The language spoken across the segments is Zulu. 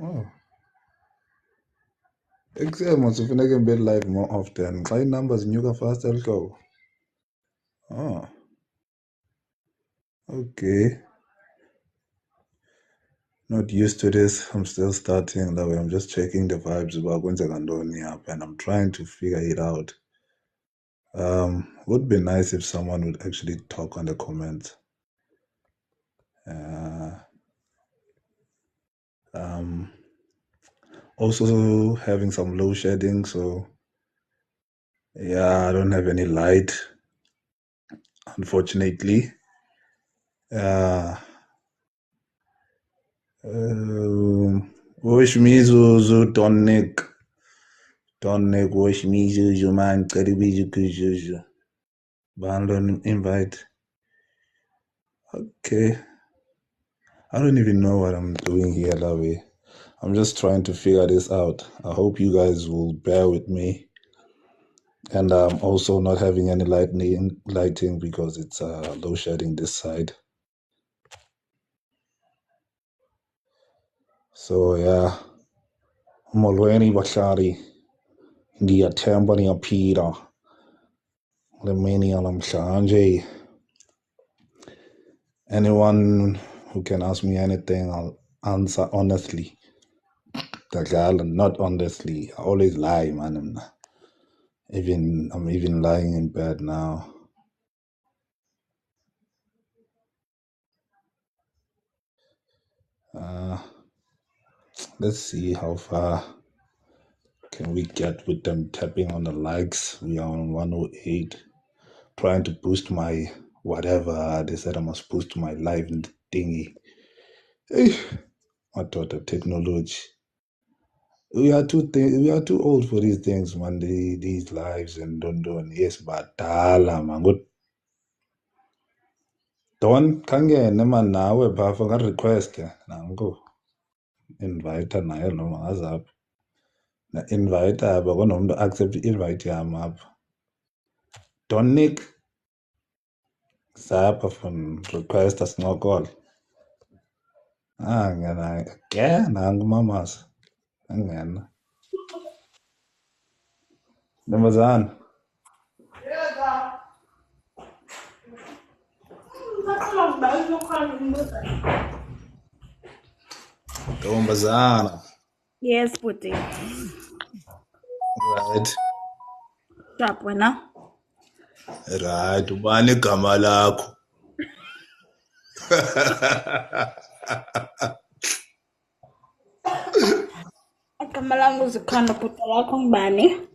Oh. Exam must kufuneka be live more often. Xa numbers nyuka fast elhlobo. Oh. Okay. Not used to this. I'm still starting that way. I'm just checking the vibes about kwenzeka ntoni apha and I'm trying to figure it out. Would be nice if someone would actually talk on the comments. Also having some load shedding, so yeah, I don't have any light, unfortunately. Wish me Zuzu, don't Nick, wish me Zuzu, man, Zuzu. Bandon invite. Okay. I don't even know what I'm doing here, that way. I'm just trying to figure this out. I hope you guys will bear with me. And I'm also not having any lighting because it's load shedding this side. So yeah, molweni bahlali, ndiyathemba niyaphila kule mini yanamhlanje. Anyone who can ask me anything, I'll answer honestly. Not honestly. I always lie, man. I'm even lying in bed now. Let's see how far can we get with them tapping on the likes. We are on 108. Trying to boost my whatever. They said I must boost my live thingy. Hey, I thought the technology. We are too old for these things, man. These lives and don't. Yes, but man. Good. Don kangene man nawe phafa nga request nangu invite naye noma ngazaphi na invite apha kunomuntu accept invite yami apha Don Nick zapha from request asincokola ngena ke nangu mamas angena ntombazana ntombazana. Yes, Puti. Right. Stop wena. Right, ubani igama lakho? Igama lami uZikhona bhuti lakho ngibani?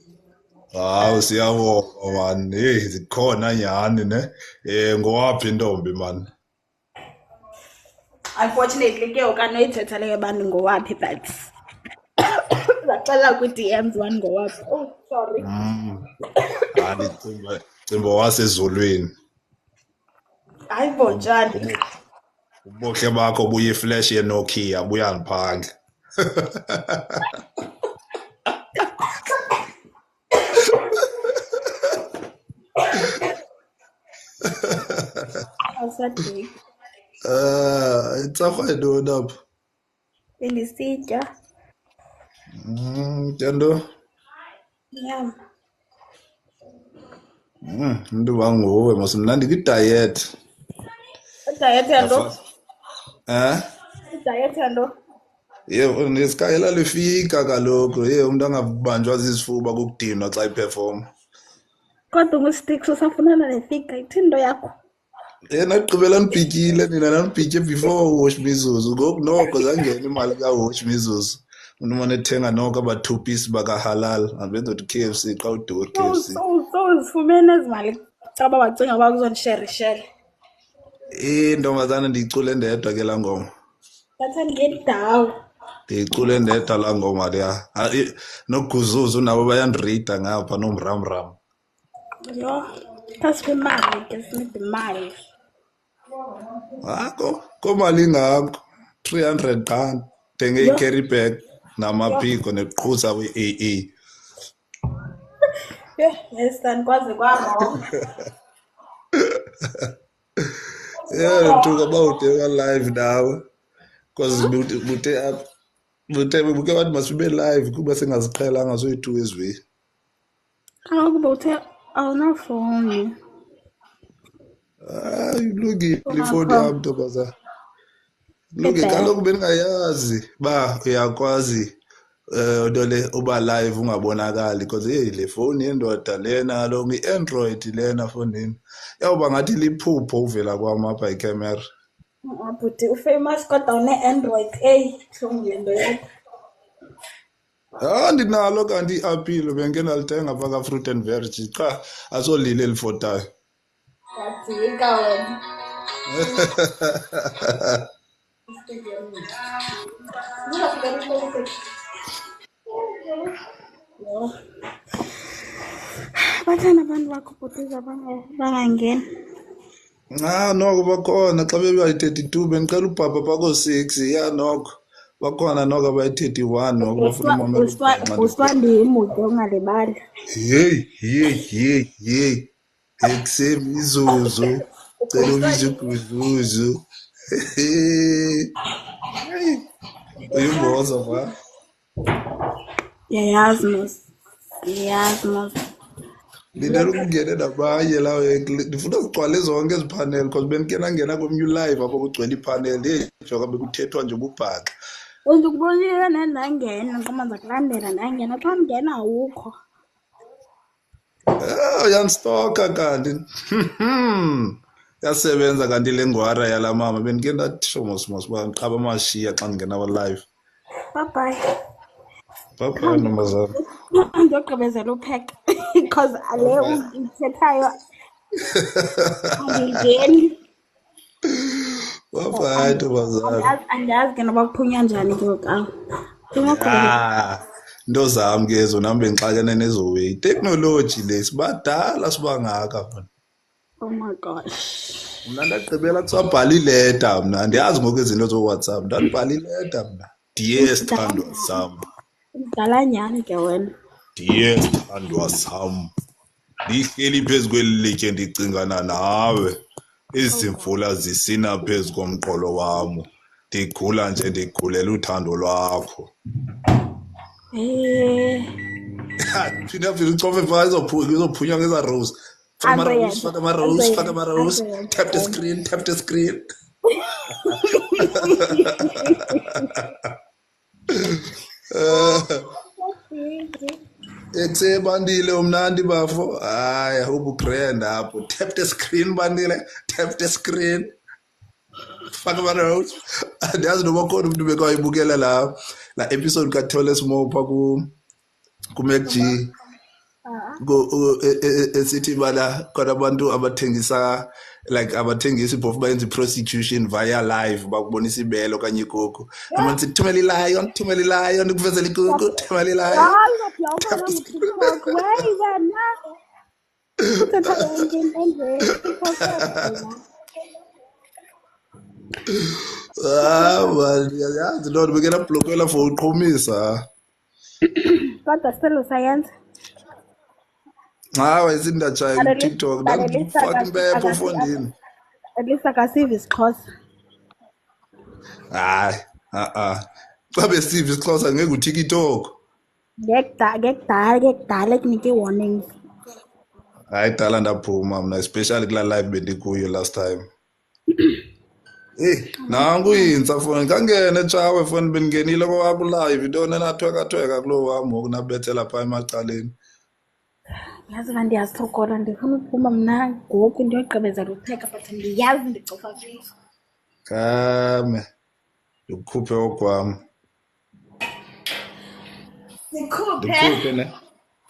Hawu siyabonga man. Hey, zikhona nyani ne. Ngowaphi intombi man? Unfortunately ke ukanoyithetha leyo bani ngowaphi but zaxela kwi-DMs wani ngowaphi. Oh, sorry. Hayi Cimbo wasezulwini. Hayi botshani. Ubuhle bakho buye iflash yeNokia buya ngiphandle. Awusadiki. Itsarhwa yintoni apha? Bendisitya. Tyando? Yeah. Umntu wanguwe mos mna ndikwi-diet. Idiet yando? Idiet yando? Yebo, nesikayela lifika kaloku. Umntu angabanjwa zizifuba kukudinwa xa iphefoma. Kodwa ungusticks usafunana nefika ithini into yakho? Nagqibela ndibhityile nina nandibhitye before uwash mizuzu. Ngoku noko zangena imali kawash mizuzu. Umntu umane ethenga noko aba-2 piece bakahalal abenza KFC xa uduka KFC. So uzifumene ezi mali caba wacinga uba kuzondisherishele. Ntombazana ndiyicule ndedwa ke laa ngoma. That's get down. Ndiyicule ndedwa laa ngoma leya. Noguzuzu nabo bayandirida ngapha nomramram. Yho, kasiphe imali ke sinide imali. Komali ingako 300 rand thenge i-carry bag namaphiko neqhuza we-AA. Yes, kwaze kwabo. Yeah, talk about it live now because bute up Buthebe buke wathi masibe live kuba singaziqhelanga soyi-2 ezwe. Kaloku bowuthe awunafowuni. Ilungile ifoni Ungakho yami ntombazana. Kulungile, ibhek. kaloku bengingayazi ba uyakwazi nto le uba live ungabonakali because hey le foni yendoda lena kaloku i-Android lena fonini yawuba ngathi liphupho uvela kwam apha iCamera. Bhuti ufamous kodwa une-Android. Eyi, buhlungu le nto yakho. Ndinalo kanti i-apilo bengenalithenga pha ka-Fruit and Veg qha asolile elifotayo. Yajika wena. Bathanda abantu bakho bhuti bangangeni. Noko bakhona xa bebayi-32 bendicela ubhabha pako-6 noko bakhona noko abayi-31 noko bafuna umamela Uswa ndiyimude ungalibali. Yeyi ekusemizuzu cela ubize ugudluzu uyimboza fa Ndiyayazi mos. Ndiyayazi mos. ndinela ukungena nabanye lawo ndifuna zigcwale zonke ezi panel because bendingena komnye ulive apho kugcwele ipanel joka bekuthethwa nje ububhaxa. Ndikubonile nendangena nqamanza kulandela ndangena xa ndingena awukho. Uyandistoka kanti yasebenza kanti le ngwara yala mama bendike ndatsho mos uba ndiqhaba amashiya xa ndingena live. Bye-bye. Bye ntombazana. Ndiyogqibezela upheka because le uthethayo andingeni. Bye ntombazana. Andiyazi ke noba kuphunywa njani ke kawo. Nto zam ke ezo nam bendixakene nezo way itekhnoloji le sibadala sibangaka mna. Oh my gosh. Mna ndagqibela kusabhala ileta mna andiyazi ngoku izinto zooWhatsApp ndandibhala ileta mna. Dear sithandwa sam. Udala nyhani ke wena. Dear sithandwa sam. Ndihleli phezu kweli litye ndicingana nawe. Izimvula zisina phezu komqolo wam. Ndigula nje ndigulela uthando lwakho. Phinda ucofe phaa izophunywa ngeza rose. Faka ama-rose. Tap the screen. Ekusebandile umnandi bafo. Hayi ubugrand apho. Tap the screen bandile. Tap the screen. Faka ama-rose. Andiyazi noba khona umntu bekawayibukela la episode kaThole Smo pha ku-Mac G esithi bala khona abantu abathengisa abathengisi phofu bayenza i-prostitution via live bakubonisa ibele okanye ikoko amanzi thumela ilayon ndikuvezela ikoko thumela ilayon. Yazi loo nto bekenabhlokela for uqhumisa. Kodwa still usayenza. Hayi sindajaya ku-TikTok ndandifaka impepho fondini. At least akasiva isiXhosa. Hayi xa besiva isiXhosa ngeke uTikTok. Ngekudala ekunike i-warnings. Hayi dala ndaphuma mna especially kulaa live bendikuyo last time. Nangu yintsa foni kangene tshawe foni bendingenile kowakho live intoni enathweka kulo wam ngoku nabethela phaa emacaleni. Yazi uba ndiyazithokola ndifuna uphuma mna ngoku ndiyogqibezela upheka but ndiyazi ndicofa kuyo. Kame ndikukhuphe okwam. Ndikhuphe ne.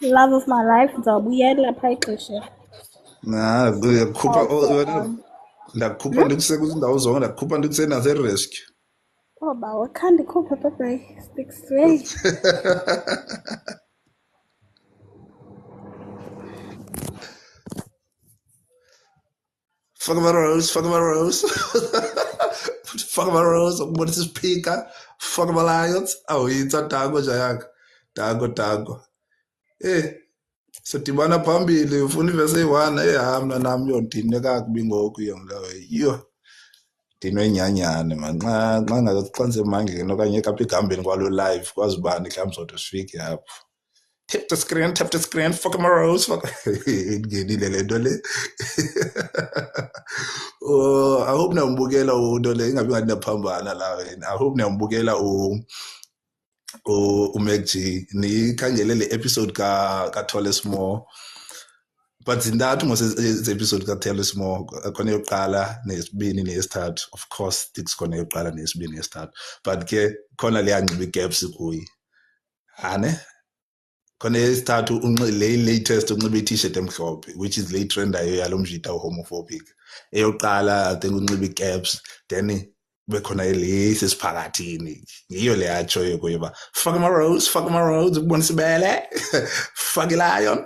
Love of my life ndizawubuyela phaa ixesha. Ndakukhupha ndikuseka kwiindawo zonke ndakukhupha ndikuseni naserescue. Oh bawo kha ndikhuphe bye stick straight. Faka ama-rose ukubonisa isiphika. Faka ama-lions awuyitsa dango njayanga dango. Sidibana phambili ufuna ivesi eyi-1 mna nam yondine kakubi ngoku yongayo yiyo. ndinwenyanyane man xa ngasemangeni okanye kapha igambeni kwalo live kwazi ubani mhlawumbi zothi sifike apho tap the screen fuck my rose fuck ingenile le nto le I hope niyambukela into le ingabi ngathi niyaphambana la wena. I hope niyambukela uMac G nikhangele le episode ka Tholes More but zintathu ngose episode ka Tholes More khona yokuqala nesibini nesithathu of course sticks khona yokuqala nesibini nesithathu but ke khona le yanxiba gaps kuyi hane khona esithathu le latest unxiba i-t-shirt emhlophe which is le trend ayo yalo mjita homophobic eyokuqala I think unxiba gaps then bekhona le sesiphakathini ngiyo le yatsho kuyiba fuck my rose ubonisa ibele fuck lion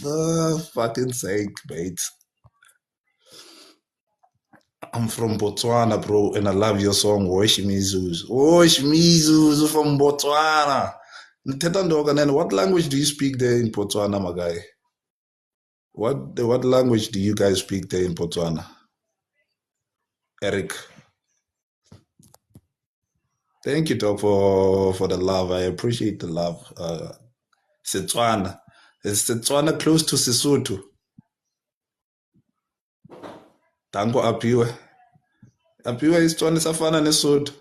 oh, fucking sake mate. I'm from Botswana, bro, and I love your song, Oshimizuzu from Botswana. What language do you speak there in Botswana, my guy? What language do you guys speak there in Botswana? Eric. Thank you, dog, for the love. I appreciate the love. Setswana. Is Setswana close to Sesotho? Tango apiwe. Apiwe isitswana safana neSotho.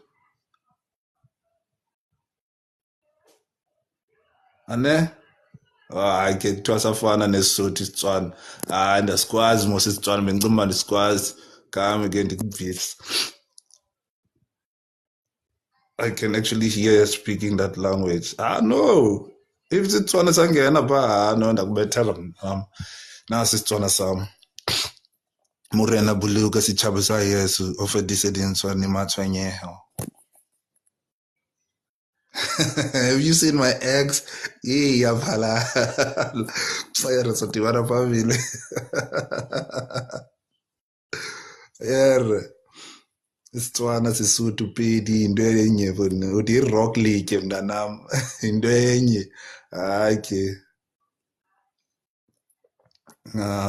Ane? I get to safana neSotho isitswana. Ndasikwazi mos isitswana bengicimba ndisikwazi. Come again ndikubvisa. I can actually hear speaking that language. No. If isitswana sangena pha no ndakubethela nasi isitswana sam. Morena buluka sitjhaba sa Yesu ofedisedintswa ni matshwenyeho. Have you seen my ex? Yeah, phala. Sayara sotivara pavile. Yer. Isitswana Sesotho pedi into enye bona uthi rock league mntanam into enye. Okay.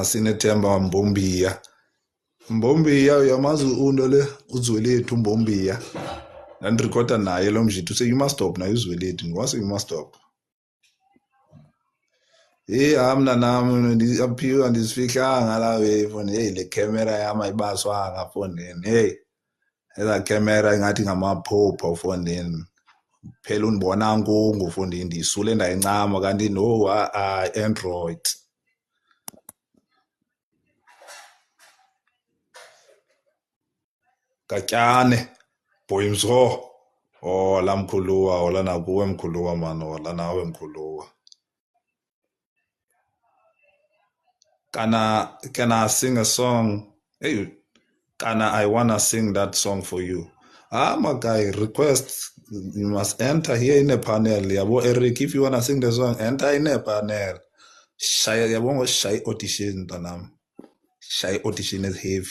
Sinethemba Mbombiya uyamazi undo le uZwelethu Mbombiya ndandirecorda naye lo mjito say you must stop naye uZwelethu ngwase you must stop mna nami ndiyaphiwa ndisifihlanga la wefoni le camera yami ayibaswanga fonini eza camera ingathi ngamaphopho fonini phela undibona nkungu fonini ndisule ndayincama kanti no Android. Katyane Boyimzo la mkhuluwa ola nakuwe mkhuluwa man ola nawe mkhuluwa. Can I sing a song? Hey, I wanna sing that song for you. My guy, request. You must enter here in a panel. Yabo Eric, if you wanna sing the song, enter in a panel. Shy audition, tanam. Shy audition is heavy.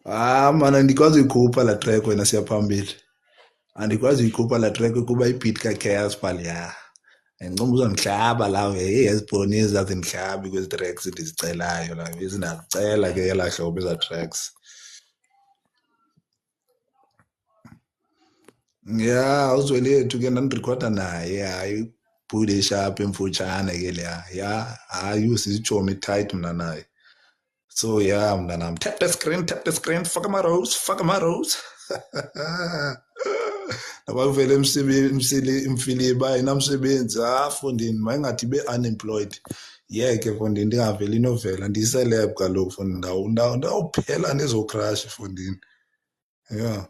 Man, andikwazi uyikhupha la track wena siyaphambili. Andikwazi uyikhupha la track kuba ibeat ka chaos phala. Ngicela uzongihlaba la ezibonisa azingihlabi kwezi tracks ndizicelayo la izindacela ke yela hlobo eza tracks. Yeah, uZwelethu ke ndandirecorda naye hayi bude sharp emfutshane ke leya. Yeah, hayi usisichomi tight mna naye. So yeah, mntanam, tap the screen, fuck my rose. Nabavele imfiliba inamsebenzi fondini mayingathi be-unemployed yeke fondini ndingaveli inovela ndiyiseleb kaloku fondini ndawuphela ndizokrash fondini. Yeah.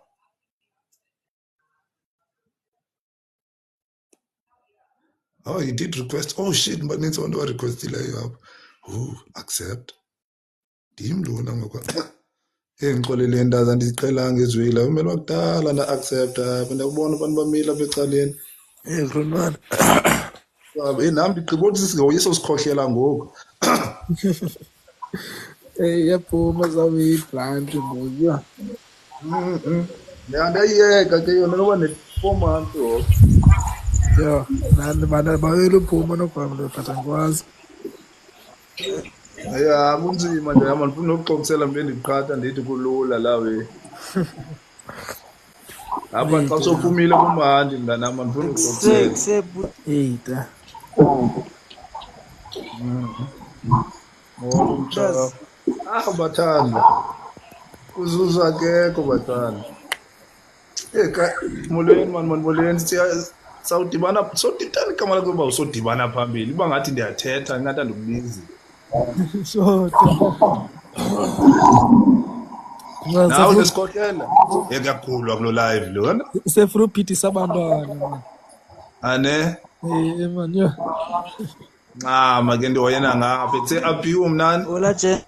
Oh, you did request. Oh shit, but nitsi abantu barequestileyo apho. Accept. Ndim lona ngokwa. Ngixolele ndaza ndiziqhelanga ezwile umele wakudala nda-accepta apha ndakubona abantu bamile apha ecaleni. Ronman. Nami ndigqiba ukuthi singawoyeso sikhohlela ngoku. Yaphuma zawuyi-blunt ngoku. Ndiyayiyeka ke yona noba ne-4 months ngoku. Nani bana bayela uphuma nogwam ndophatha ngikwazi. ya kunzima nje manje ngifuna ukuxoxela mbe ndiqhatha ndithi kulula lawe apha xa sophumile kumandi mntanami ngifuna ukuxoxela Eita. ngomhla bathanda uzuza akekho bathanda molweni molweni sawudibana sodibana igama lakho uba usodibana phambili uba ngathi ndiyathetha ngathi ndikubizi Shota. nawe unesikhohlela kuyakhulwa kulo live lona Sefruphithisa abantwana. ane Man, yo. ncama ke ndihoyena ngapha ethe aphiwe mnani Hola, Che.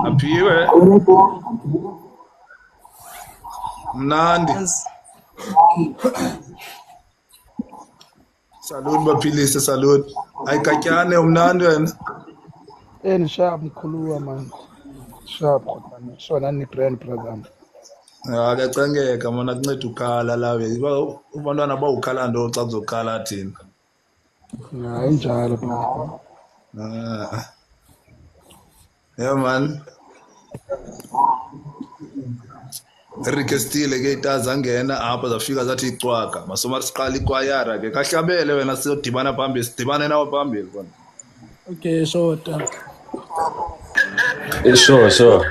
aphiwe mnandi salute baphilise salute ayikatyane umnandi wena Sharp mkhuluwa man. Sharp man. Shona ni grand brother. kuyacengeka mona kunceda ukhala lawe abantwana bawukhala nto xa kuzokhala thina Hayi njalo baba. yeah man requestile ke itaza ngena apha zafika zathi icwaka masoma siqala ikwayara ke kahlabele wena siyodibana phambili sidibane nawe phambili kona Okay, shota. Sure.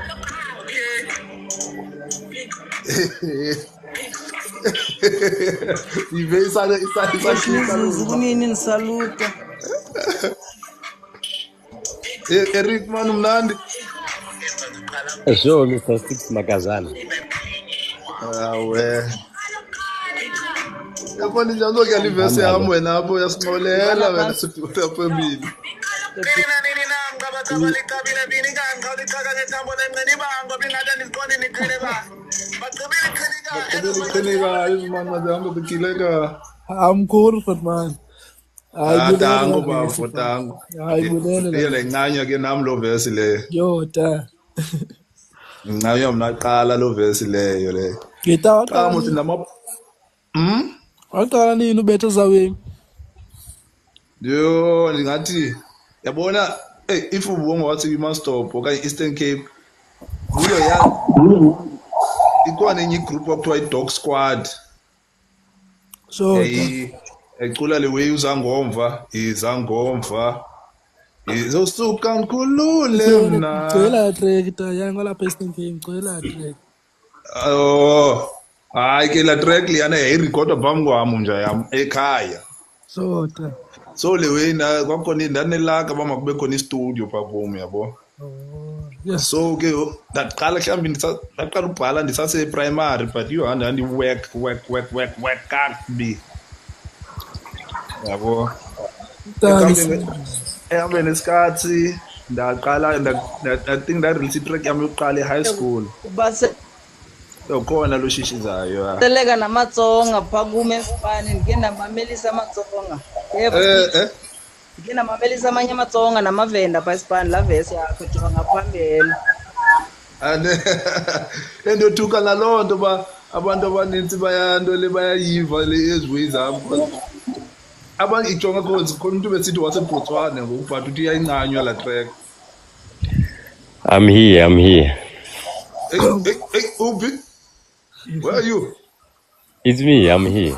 ive isale Kunini nisaluta. Eric man mnandi Sure, Mr. Six Magazana. awe yabona njani lokuyala ivesi yami wena apho yasinxolela wena sidibana phambili iqhinikayo izimanga zihamba zikhileka Mkhulu futhi man. tango bafo tango Hayi bulele. iyo lencanya ke nami lo vesi leyo Yota. ngincanya mna qala lo vesi leyo leyo Ngita xa muthi nama waqala nini ubetha zaweni? yo ndingathi yabona if ubongo wathi iMastop okanye Eastern Cape kuyo ya ikhona enye igroup okuthiwa i-Dog Squad Shota. ecula le way uzangomva izangomva izosuka ngikhulule mna Ngicela track ta yango lapha Eastern Cape ngicela track. hayi ke la track liyana yayirekhodwa phambi kwam nje yam ekhaya Shota. so le way kwakhona ndanelaka uba makube khona istudio phaa kum yabo Yes. so ke ndaqala mhlawumbi ndaqala ubhala ndisaseprimary but handiwork kakubi yabo ehambeni isikhathi ndaqala I think ndarelease itrack yami yokuqala e-high school khona lo shishizayo Teleka namatsonga phakume esipani ndike ndamamelisa amatsonga. Yebo. Ndike ndamamelisa amanye amatsonga namavenda pha esipani la vesi yakho jonga ngaphambili. endothuka naloo nto uba abantu abanintsi bayayiva le eziweyi zam ijonga khona umntu besithi wasebotswana ngoku but uthi iyayincanywa laa track I'm here. Hey, uphi where are you It's me, I'm here.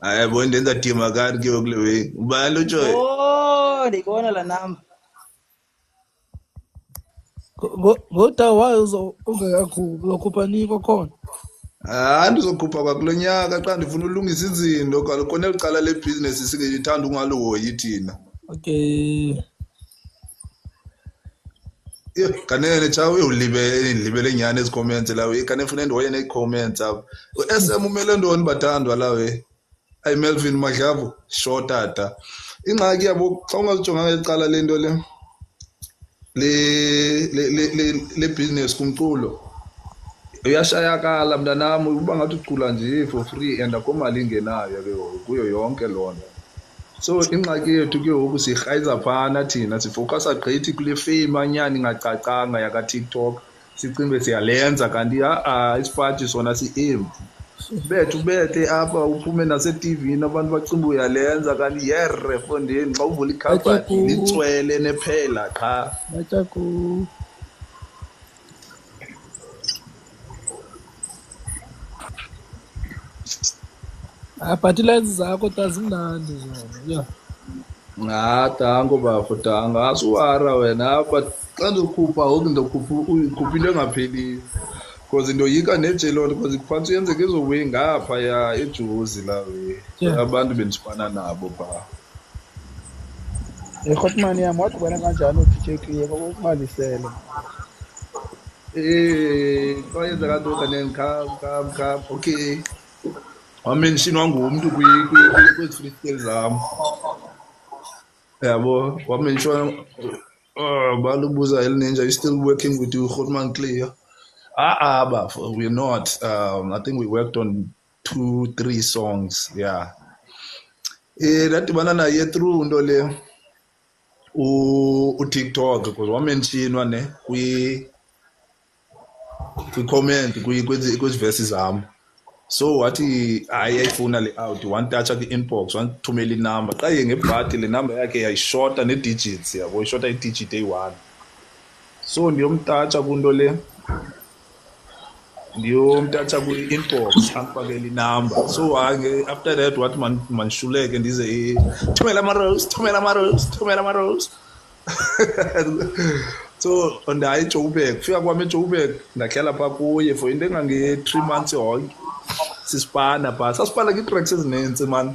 hayi bo ndenza dima kati ke kule weyi ubani lo Joy Oh, ndikubona la namba. Ngota wayo uzokhupha niko khona. ndizokhupha kwakulo nyaka xa ndifuna ulungisa izinto khona elicala lebhizinesi singethanda ungalihoyi thina Okay. kanene tshawe ulibele nyani ezi comments lawe kanene funa ndihoye nee-comments apha u-SM umele ntoni bathandwa lawe ayi Melvin Madlavo sure tata ingxaki yabo xa ungazijonganga icala lento le business kumculo uyashayakala mntanam uba ngathi ucula nje for free and akho mali ingenayo ke kuyo yonke loo nto so ingxaki yethu ke ngoku sirhayiza phana thina sifowukhasa gqithi kule fame anyani ingacacanga yakaTikTok sicimbe siyalenza kanti isipaji sona si-empty bethe apha uphume nase-TV-ni abantu bacimba uyalenza kanti yerre fondeni xa uvula ikhabhathi Batyaku. litswele nephela qha. Batyaku. But ilensi zakho tazimnandi zona. Yeah. Dango bafo danga asuwara wena apha xa ndizokhupha ngoku uyikhupha into engapheliyo because ndoyika nejeloni because kuphantsi yenzeka ezowe ngaphaya ejozi lawe abantu bendifana nabo phaa. Hotman yam wadibana kanjani uDJ Clear kokubalisele? Xa yenzeka ntoni kanene kham okay wamenshinwa ngumntu kwezi-freestyle zam yabo wamenshwa balubuza elininja, you still working with you Hotman Clear? But we're not. I think we worked on 2-3 songs. Yeah. Ndadibana naye through into le uTikTok because wamentionwa ne kwi-comment kwezi verses zam. So wathi ayayifuna le out wantoucha kwi-inbox wanthumela inamba xa ngebhadi le namba yakhe yayishota ne-digits yabo ishota i-digit eyi-1. So ndiyomtoucha kunto le ndiyomthatha kwi-inbox angifakele inamba. So after that wathi mandishuleke ndize thumela ama-rose. So ndaye eJoburg, kufika kwami eJoburg ndahlala phaa kuye for into engange-3 months yonke sisipana phaa. Sasipana kii-tracks ezinintsi man.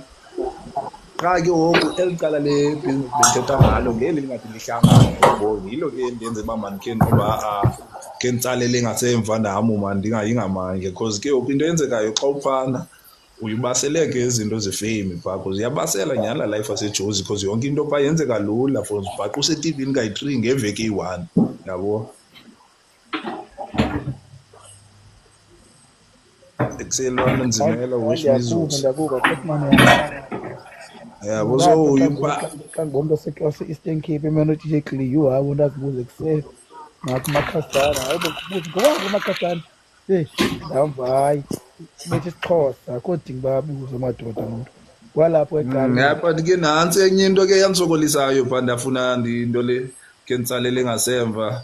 Qha ke ngoku eli cala le business bendithetha ngalo ngeli lingathi lihlangana yilo ke ndenze uba mandikhe ngoba ke nditsalele ngasemva ndam man ndingayi ngamandla because ke ngoku into eyenzekayo xa uphana uyibaseleke izinto zefame phaa because uyabasela nyhani la life asejozi because yonke into phaa yenzeka lula for uzibhaqa useTV-ni kayi-3 ngeveki eyi-1 yabo. Ekuseni nzimela wish mizuzu Ndiyakuva Hotman yam. yabo. So Xa ngomntu ose-Eastern Cape emane uDJ Clear hayi ndazibuza ekuseni ngathi uMakhastana hayi bokubuza ngoba uMakhastana ndamva hayi bethi isiXhosa akho dingi babuze amadoda muntu kwalapho eqala. But ke nantsi enye into ke yandisokolisayo phaa ndafuna into le ke nditsalele ngasemva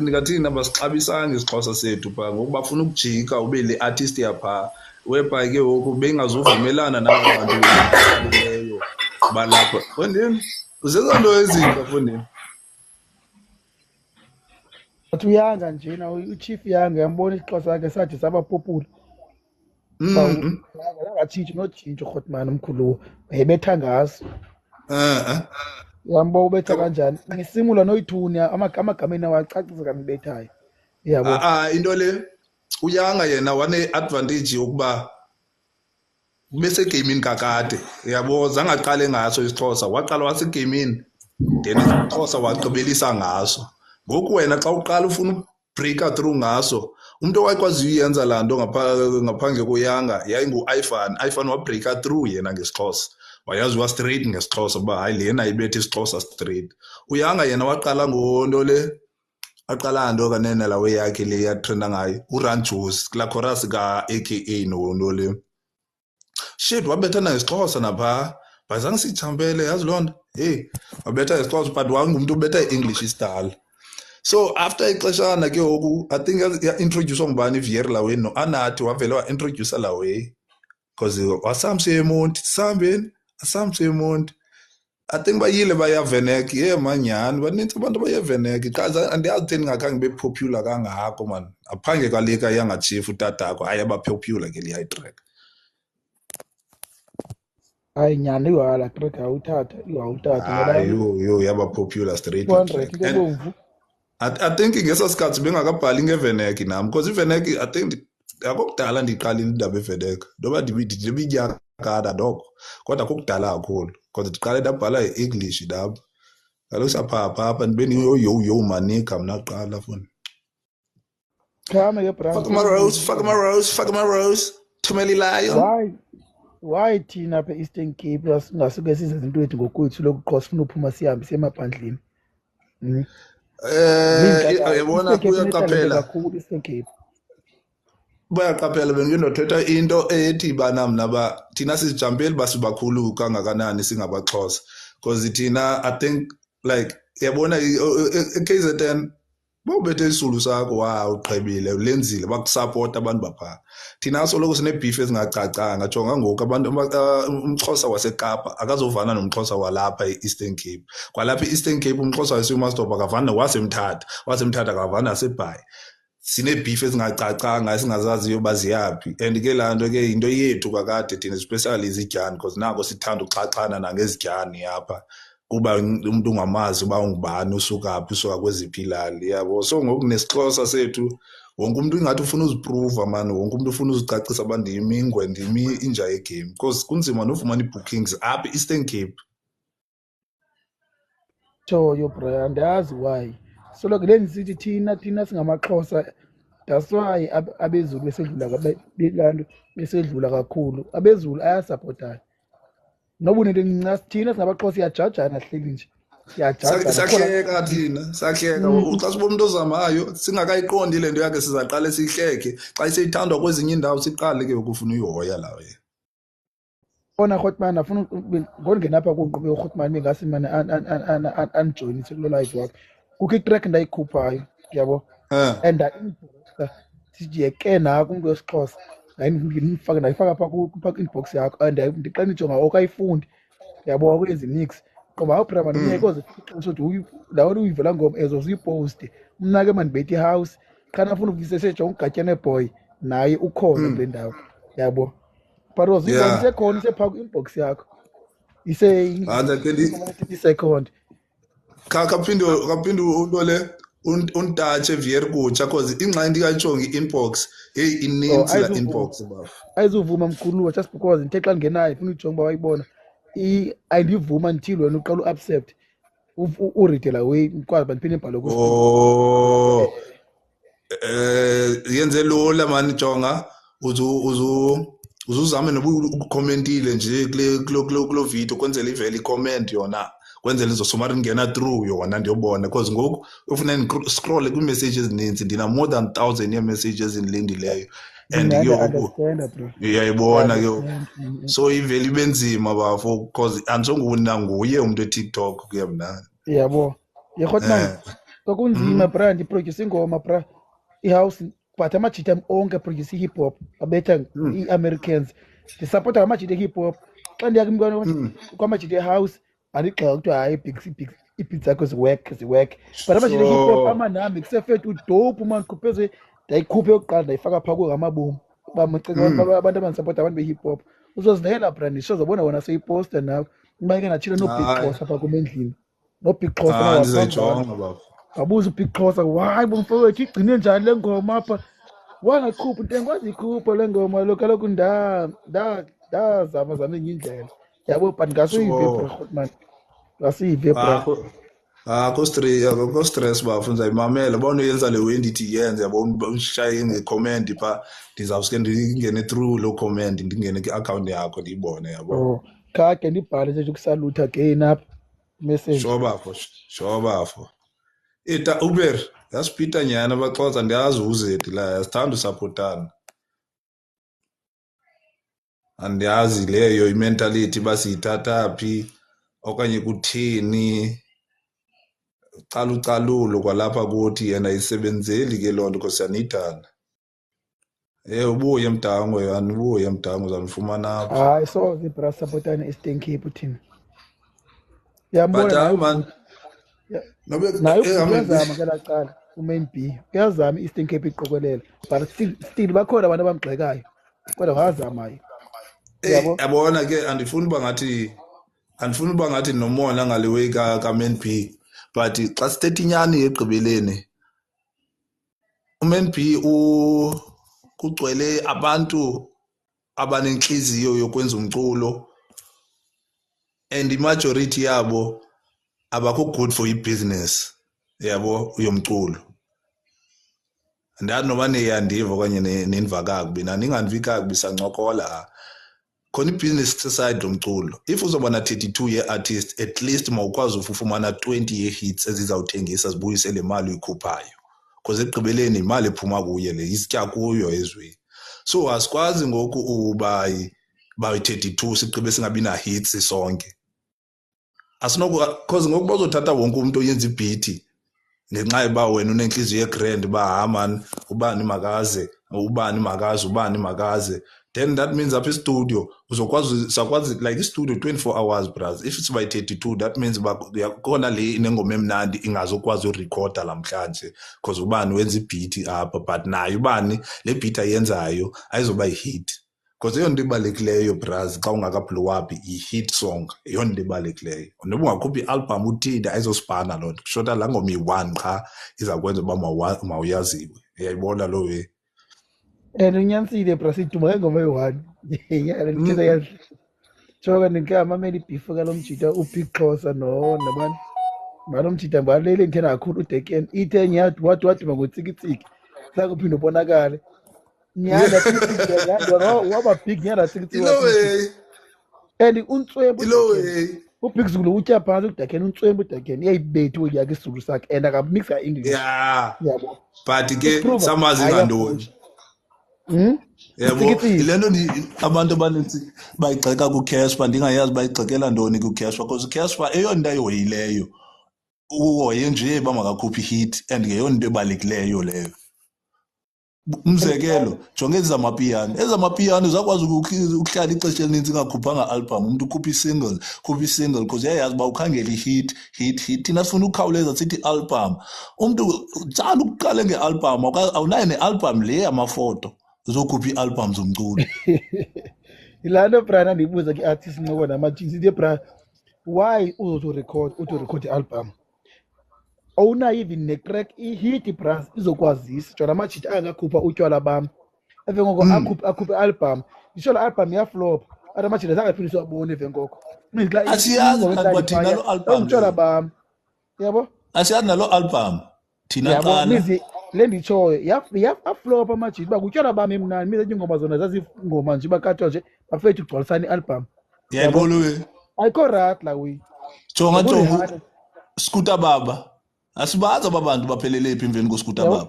ndingathini abasixabisanga isiXhosa sethu phaa ngoku bafuna ukujika ube le artist yaphaa whereby ke ngoku bengazuvumelana nabo bantu leyo balapha. Fondini uzenza nto ezintsha fondini. But uyanga njena uChief Yanga yambona isiXhosa sakhe sathi sabapopula. Angatshintshi notshintsho Hotman omkhulu wayebetha ngaso. Yambo ubetha kanjani ngisimula noyithuni amagameni awacacisa kanibethayo yabo. Into le uyanga yena wane-advantage yokuba besegamini kakade yabo zangaqale ngaso isiXhosa waqala wasegamini then isiXhosa wagqibelisa ngaso. Ngoku wena xa uqala ufuna ubreaka through ngaso umuntu owayekwaziyo uyenza laa nto ngaphandle koyanga yayingu-Ifan wabreaka through yena ngesiXhosa wayaziwa straight ngesiXhosa uba hayi lena ibethe isiXhosa straight. Uyanga yena waqala ngonto le aqala nto kanene la way yakhe le yatrenda ngayo uRun Jones kulaa chorus ka-AKA nonto le shit wabethana ngesiXhosa naphaa bazange siyithambele yazi loo nto wabetha ngesiXhosa but wangumntu ubetha i-English isidala. So after ixeshana ke ngoku I think ya-introduce ngubani iVier Lawe no-Anathi wavele wa-introduce Lawe because wasamsemonti sihambeni asamsemonti. I think bayile bayavenek manyhani banintsi abantu bayavenek xa andiyazi theni ngakhange bepopular kangako man aphange kwaleka yangachief utatakho hayi abapopular ke liya track. Hayi nyani iwala track awuthatha yo yaba popular straight 200 into ebomvu. I think ngesa sikhathi bengakabhali ngevenek nam because ivenek I think akokudala ndiqalile indaba evenek ndoba ndibinyakada doko kodwa kokudala kakhulu because ndiqale ndabhala i-English ndaba kaloku sapha ndibe manika mna kuqala foni. Khame ke brand Fuck my rose thumela ilayo. Why thina apha Eastern Cape singasuke size izinto ethu ngokwethu lokuqosa ufuna uphuma sihambe semaphandleni. Yabona kuyaqaphela kakhulu Eastern Cape. bayaqaphela bengindothetha into ethi bana mna thina sizijampeli basibakhulu kangakanani singabaXhosa because thina I think like yabona eKZN bawubethe isizulu sakho wow uqhebile ulenzile bakusupport abantu bapha thina soloko sine-beef ezingacacanga jonga ngoku abantu umXhosa waseKapa akazovana nomXhosa walapha e-Eastern Cape kwalapha e-Eastern Cape umXhosa waseMastopa akavana wasemthatha akavana naseBhayi sine-beef ezingacacanga esingazaziyo baziyaphi and ke laa nto ke yinto yethu kakade thina especially izityani because nako sithanda uxhaxhana nangezityani apha kuba umuntu ungamazi uba ungubani usuka kweziphi ilali yabo so ngoku nesixhosa sethu wonke umuntu ingathi ufuna uziprova man wonke umuntu ufuna uzicacisa uba ndimi inja yegame because kunzima nofumana ii-bookings apha e-Eastern Cape Yo bro andazi why soloko le ndisithi thina singamaXhosa that's why abezulu besedlula kakhulu abezulu ayasupportana noba unento encinci thina singabaXhosa siyajajana hleli nje sahleka thina sahleka uxa siba umuntu ozamayo singakayiqondi le nto yakhe sizaqale siyihleke xa iseyithandwa kwezinye iindawo siqale ke ukufuna uyihoya lawo bona Grootman afuna ngongenapha kunqube uGrootman bengasi mane anjoyinise kulo live wakhe kukho itrack ndayikhuphayo yabo and sijeke nako umuntu wesiXhosa ndayifaka pha inbox yakho and ndiqala ndijonga okayifundi yabo akwenza mix ngoba awubrama ndiyeke ukuthi lawo uyivela ngoma ezo ziyiposte mna ke mandibethe ihouse khana afuna ukuyiseseja ugatyane boy naye ukhona kule ndawo yabo but isekhona isepha ku-inbox yakho second kaphinde ulole untatshe vierkutsha cause ingxaki ndikayitshonga i-inbox heyi ininzi la inbox bafu ayizuvuma mkhuluwa just because ndithe xa ndingenayo funa uyijonga uba wayibona ayindivuma ndithile wena uqala u-accept uride la way ukwazi uba ndiphinde mbhalo yenze lula mani jonga uzuzame noba ukhomentile nje kulo video kwenzela ivele icomment yona kwenzela izosomari ngena through yona ndiyobona because ngoku ufuna scroll kwi-message ezininzi ndina more than 1,000 ye-messages ezilindileyo and uyayibona ke so ivele ibe nzima bafo because andisonguna nguye umuntu eTikTok kuya mnandi yabo yeGrootman kwakunzima bra ndiproduce ingoma bra ihouse but amajita onke produce hip hop abetha i-Americans ndisupporta amajita hip hop xa ndiyakimkwana kwamajita house andigxeka kuthiwa hayi ibeats zakho ziwork but amajita hip hop amanami kusefethu udope man kupheze ndayikhuphe yokuqala ndayifaka phaa kungamabomu abantu abanisupporta abantu be-hip hop uzozivela bra ndisozobona wona seyiposta nawe imake natshilo no-Big Xhosa phaa kumendlini no-Big Xhosa ndizayijonga baba abuza uBig Xhosa hayi bomfowethu igcine njani le ngoma apha wangakhupha into engazikhupha le ngoma lo kaloku ndazama enye indlela yabo but ngasuyive Grootman ngasuyive bro ko-stress bafu ndizayimamela bona uyenza le way ndithi yenze yabo ushaye nge-comment phaa ndizawusuke ndingene through lo comment ndingene kwi-account yakho ndiyibone yabo khake ndibhale nje ukusalutha again apha message sure bafo eta Uber yasipita nyana abaXhosa ndiyazi uzethi la yasithanda usupportana andiyazi leyo i-mentality basiyithatha phi okanye kuthini calucalulo kwalapha kuthi yena ayisebenzeli ke loo nto because siyanidana ubuye mdango yani ubuye mdango uzanifumana apha hayi soze bra supportana e-Eastern Cape thina yambona man naye uyazama ngelacala uMain B uyazama i-Eastern Cape iqokelela but still bakhona abantu abamgxekayo kodwa ngazamayo yabona ke andifuni uba ngathi nomona ngale way kaMain B but xa sithetha inyani egqibeleni uMain B kugcwele abantu abanenhliziyo yokwenza umculo and imajority yabo abakho good for i-business yabo uyomculo andazi noba neyandiva okanye nenivakakubi naningandivi kakubi sancokola khona i-business side lomculo if uzoba na-32 ye-artist at least mawukwazi ufumana 20 ye-hits ezizawuthengisa zibuyise le mali uyikhuphayo because ekugqibeleni imali ephuma kuye le isitya kuyo ezweni so asikwazi ngoku uba bayi-32 sigqibe singabi na hits sonke cause ngoku bazothatha wonke umuntu oyenza ibhithi ngenxa yoba wena unenhliziyo egrand uba man ubani makaze then that means apha istudio sakwazi like istudio 24 hours bras if it's by 32 that means khona le inengoma emnandi ingazokwazi urecorda namhlanje because ubani wenza ibhithi apha but nayo ubani le beat ayenzayo ayizoba ihit because eyona nto ibalulekileyo bras xa ungaka-blow up i-hit song eyona nto ibalulekileyo noba ungakhuphi i-album uthini ayizospana loo nto kushota laa ngoma iyi-1 qha izakwenza uba mawuyaziwe uyayibona loo way and unyanisile bra siduma ngengoma eyi-1 yala ndithetha kahle joka ndingamamela ibhifu kalo mjita uBig Xhosa nabani malo mjita mbalele ngithena kakhulu udeken ithe nyati waduma ngotsikitsiki sakuphinda ubonakale nyanda waba big nyanda tsikitsiki and untswembu uBig Zulu utya phansi udakeni untswembu udakeni iyayibethi uyake isizulu sakhe and akamixa English yabo but ke samazi ngantoni yebo ilento abantu abaninzi bayigxeka kuCashper ndingayazi bayigxekela ntoni kuCashper because uCashper eyona nto ayihoyileyo uhoye nje bamakakhuphi hit and ngeyona nto ebalulekileyo leyo umzekelo jonge ezamapiyano zakwazi ukuhlala ixesha elininzi ingakhuphanga album umuntu ukhupha i-single because yayazi uba ukhangela i-hit thina sifuna ukukhawuleza sithi album umuntu tsala ukuqale nge-album awunayo ne-album le yamafoto uzokhupha i-album zomculo yilaa nto bra ndiyibuza ke-artist ncoko namajinsi ithi bra why uzorecord i-album awunayo even ne-track i-hit bras izokwazisa jona amajiti angakhupha utywala bam emve ngoko akhuphe i-album nditsho la album iyaflop ati amajiti azangaphinde siwabone emve ngoko utywala bam yabo asiyazi nalo album thina qala le nditshoyo yaflop amajiti uba kutywala bam emnani mize iingoma zona zazingoma nje bakathiwa nje bafethu kugcwalisani i-album yayibolo ayikho rat la we jonga Scooter Baba asibazi abantu baphelele phi emveni koScooter Baba